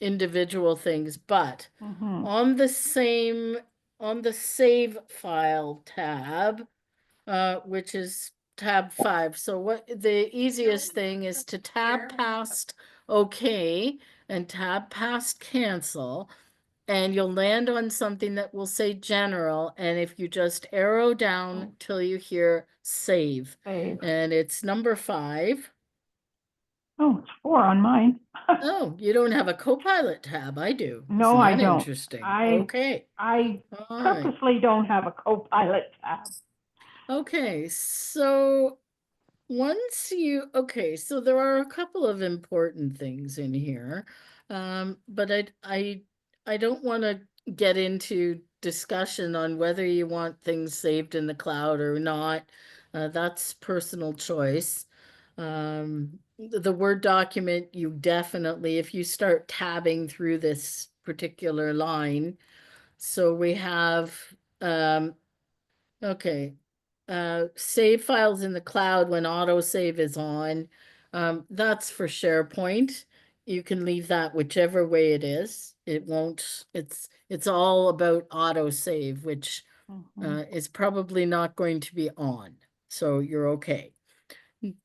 individual things, but on the save file tab, which is tab 5. So what the easiest thing is to tab past okay and tab past cancel, and you'll land on something that will say general, and if you just arrow down till you hear save, Save. and it's number 5. Oh, it's 4 on mine. Oh, you don't have a Copilot tab. I do. No, Isn't I that don't. interesting? I Okay. I All right. purposely don't have a Copilot tab. Okay, so so there are a couple of important things in here, but I don't want to get into discussion on whether you want things saved in the cloud or not. That's personal choice. The Word document, you definitely, if you start tabbing through this particular line, so we have, okay, save files in the cloud when autosave is on. That's for SharePoint. You can leave that whichever way it is. It won't, it's all about autosave, which is probably not going to be on. So you're okay.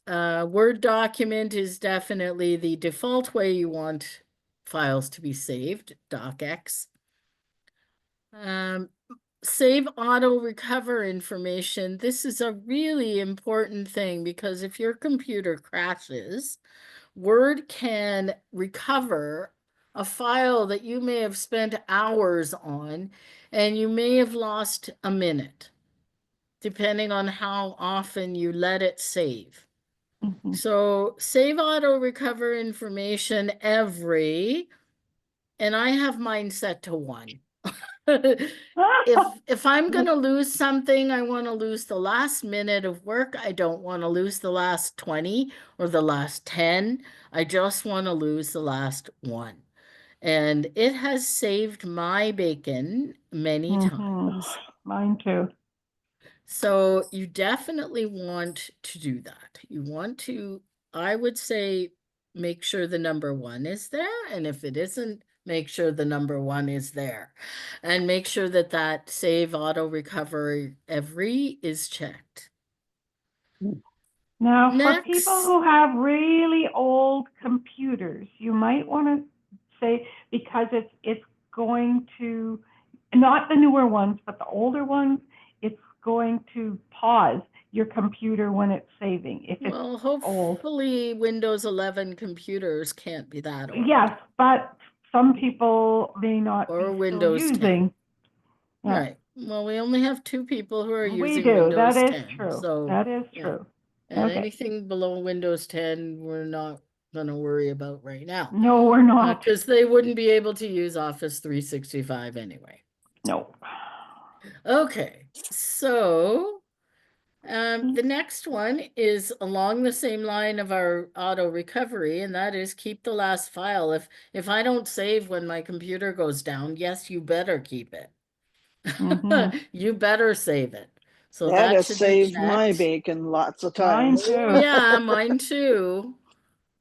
Word document is definitely the default way you want files to be saved, docx. Save auto recover information. This is a really important thing because if your computer crashes, Word can recover a file that you may have spent hours on, and you may have lost a minute, depending on how often you let it save. Mhm. So save auto recover information every, and I have mine set to 1. If I'm going to lose something, I want to lose the last minute of work. I don't want to lose the last 20 or the last 10. I just want to lose the last 1. And it has saved my bacon many Mhm. times. Mine too. So you definitely want to do that. You want to, I would say, make sure the number 1 is there. And if it isn't, make sure the number 1 is there. And make sure that that save auto recovery every is checked. Now, for people Next. who have really old computers, you might want to say, because it's going to, not the newer ones, but the older ones, it's going to pause your computer when it's saving. If it's Well, old. hopefully Windows 11 computers can't be that old. Yes, but some people may not Or be Windows still 10. using. Yeah. Right. Well, we only have 2 people who are We using do. Windows That 10. is true. So That is yeah. true. And Okay. anything below Windows 10, we're not going to worry about right now. No, we're not. Because they wouldn't be able to use Office 365 anyway. No. Okay, so the next one is along the same line of our auto recovery, and that is keep the last file. If I don't save when my computer goes down, yes, you better keep it. Mhm. You better save it. So That that has should be saved my checked. bacon lots of Mine times. too. Yeah, mine too.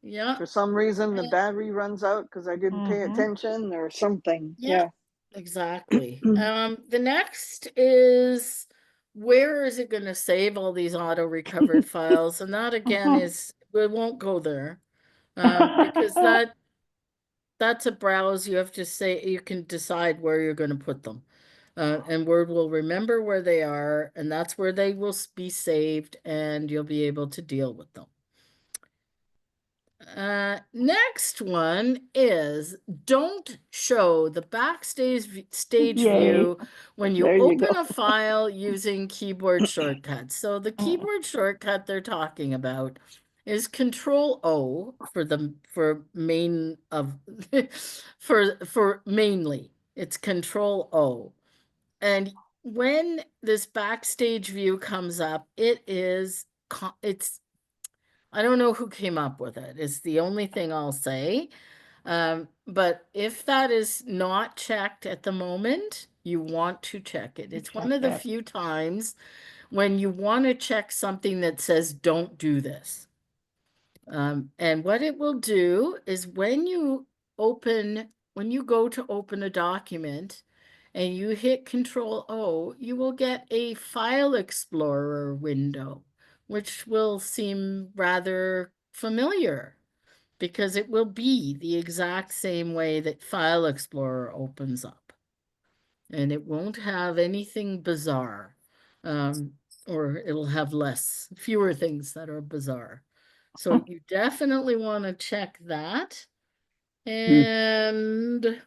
Yeah. For some reason, the Yeah. battery runs out because I didn't pay Mhm. attention or something. Yeah, exactly. The next is, where is it going to save all these auto recovered files? And that again is, we won't go there because that's a browse. You have to say, you can decide where you're going to put them. And Word will remember where they are, and that's where they will be saved, and you'll be able to deal with them. Next one is, don't show the backstage stage Yay. view when you There you open go. a file using keyboard shortcuts. So the keyboard shortcut they're talking about is Control O for main of for mainly. It's Control O. And when this backstage view comes up, it's I don't know who came up with it. It's the only thing I'll say. But if that is not checked at the moment, you want to check it. It's one of the few times when you want to check something that says, don't do this. And what it will do is when you go to open a document and you hit Control O, you will get a File Explorer window, which will seem rather familiar because it will be the exact same way that File Explorer opens up. And it won't have anything bizarre, or it'll have fewer things that are bizarre. So you definitely want to check that. And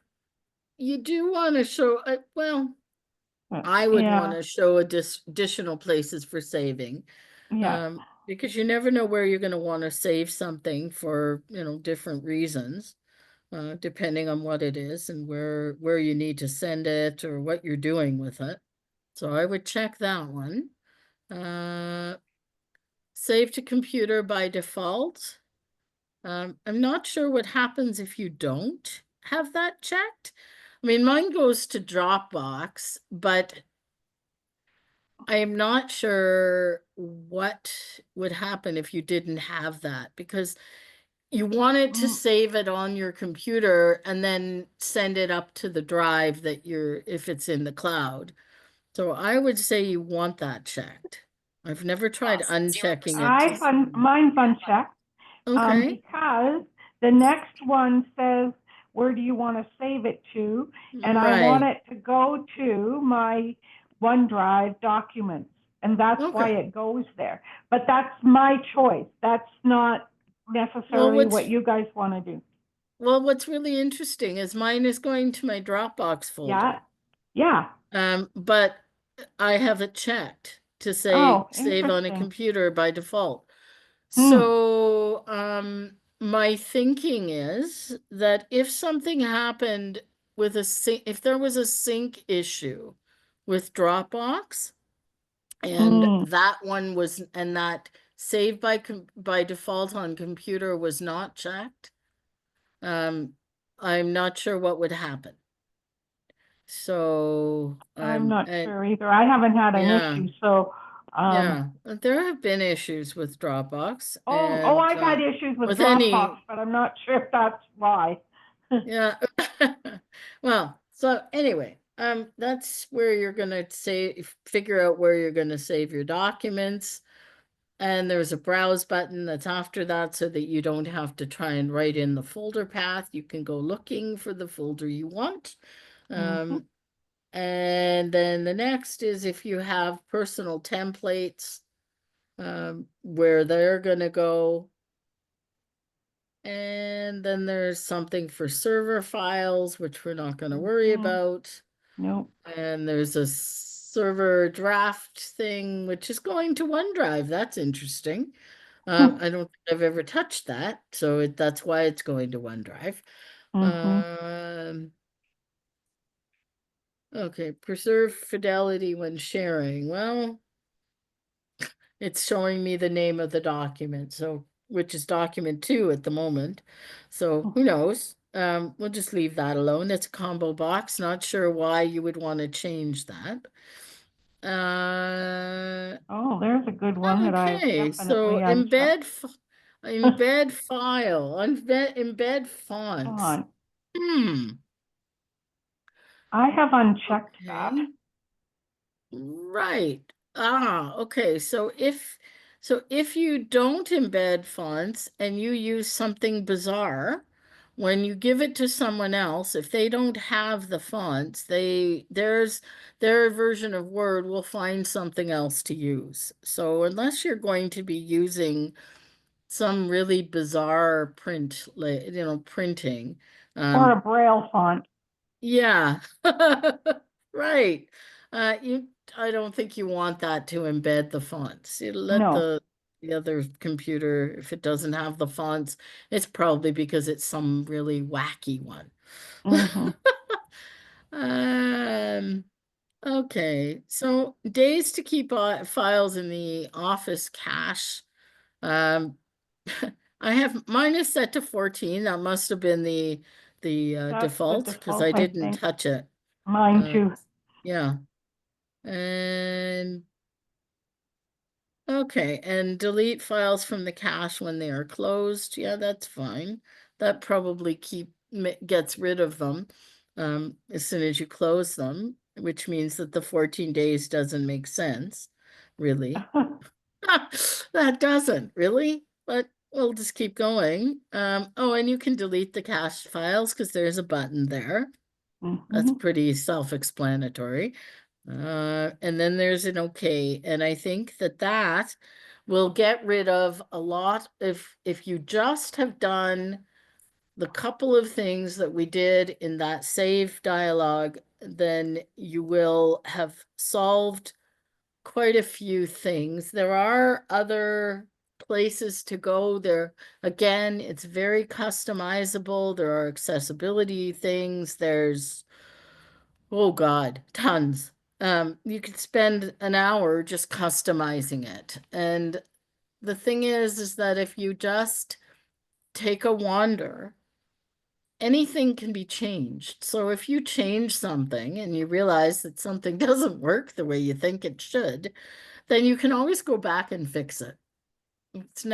you do want to show, I would want to show additional places for saving. Yeah. Because you never know where you're going to want to save something for, different reasons, depending on what it is and where you need to send it or what you're doing with it. So I would check that one. Save to computer by default. I'm not sure what happens if you don't have that checked. I mean, mine goes to Dropbox, but I am not sure what would happen if you didn't have that, because you want it to save it on your computer and then send it up to the drive if it's in the cloud. So I would say you want that checked. I've never tried unchecking it. Mine's unchecked. Okay. Because the next one says, where do you want to save it to? And I want Right. it to go to my OneDrive documents. And that's why Okay. it goes there. But that's my choice. That's not necessarily what you guys want to do. well, what's really interesting is mine is going to my Dropbox folder. Yeah. But I have it checked to say Oh, save on a interesting. computer by default. Hmm. So, my thinking is that if something happened with if there was a sync issue with Dropbox, and that one was, and that save by default on computer was not checked, I'm not sure what would happen. So I'm not and sure either. I haven't had an yeah. issue, so Yeah, there have been issues with Dropbox, oh, I've had and issues with with Dropbox, any, but I'm not sure if that's why. yeah. Well, so anyway, that's where you're gonna figure out where you're gonna save your documents. And there's a browse button that's after that, so that you don't have to try and write in the folder path. You can go looking for the folder you want. Mhm. And then the next is if you have personal templates, where they're gonna go. And then there's something for server files, which we're not gonna worry Mhm. about. Nope. And there's a server draft thing, which is going to OneDrive. That's interesting. I don't think I've ever touched that, so that's why it's going to OneDrive. Mhm. Okay, preserve fidelity when sharing. Well, it's showing me the name of the document, so which is document 2 at the moment. So who knows? We'll just leave that alone. It's a combo box. Not sure why you would want to change that. Oh, there's a good one that I Okay, so definitely unchecked embed file, embed fonts. on. I have unchecked that. Okay. Right. Okay. So if you don't embed fonts and you use something bizarre, when you give it to someone else, if they don't have the fonts, their version of Word will find something else to use. So unless you're going to be using some really bizarre printing, Or a Braille font. yeah. Right. I don't think you want that to embed the fonts. You let No. the other computer, if it doesn't have the fonts, it's probably because it's some really wacky one. Mhm. Okay. So days to keep files in the Office cache. I have mine is set to 14. That must have been the That's the default, because I default, I didn't think. touch it. Mine too. Yeah. And okay, and delete files from the cache when they are closed. Yeah, that's fine. That probably gets rid of them as soon as you close them, which means that the 14 days doesn't make sense, really. That doesn't really, but we'll just keep going. Oh, and you can delete the cached files because there's a button there. That's Mhm. pretty self-explanatory. And then there's an okay, and I think that will get rid of a lot if you just have done the couple of things that we did in that save dialogue, then you will have solved quite a few things. There are other places to go there. Again, it's very customizable. There are accessibility things. There's, oh God, tons. You could spend an hour just customizing it. And the thing is that if you just take a wander, anything can be changed. So if you change something and you realize that something doesn't work the way you think it should, then you can always go back and fix it. It's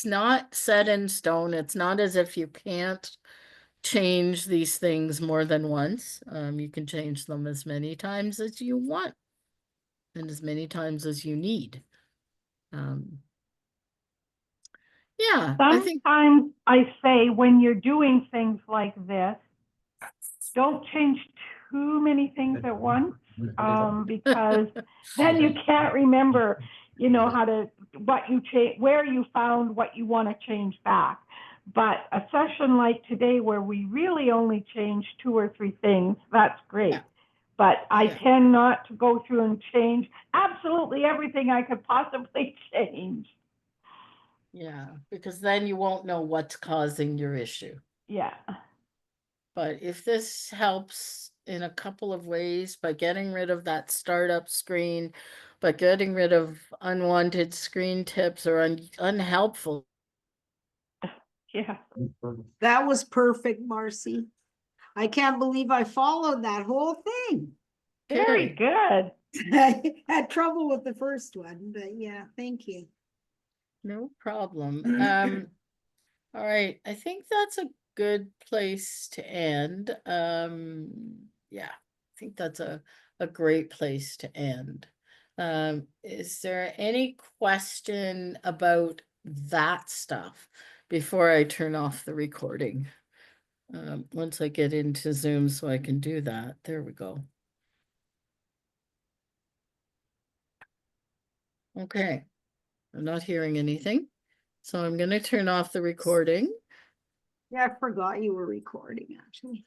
not set in stone. It's not as if you can't change these things more than once. You can change them as many times as you want and as many times as you need. Yeah, I think, Sometimes I say when you're doing things like this, don't change too many things at once, because then you can't remember, how to, where you found what you want to change back. But a session like today where we really only change 2 or 3 things, that's great. Yeah. But I Yeah. tend not to go through and change absolutely everything I could possibly change. Yeah, because then you won't know what's causing your issue. Yeah. But if this helps in a couple of ways, by getting rid of that startup screen, by getting rid of unwanted screen tips or unhelpful, Yeah. That was perfect, Marcy. I can't believe I followed that whole thing. Very good. I had trouble with the first one, but yeah, thank you. no problem. All right, I think that's a good place to end. Yeah, I think that's a great place to end. Is there any question about that stuff before I turn off the recording? Once I get into Zoom so I can do that. There we go. Okay, I'm not hearing anything. So I'm going to turn off the recording. Yeah, I forgot you were recording, actually.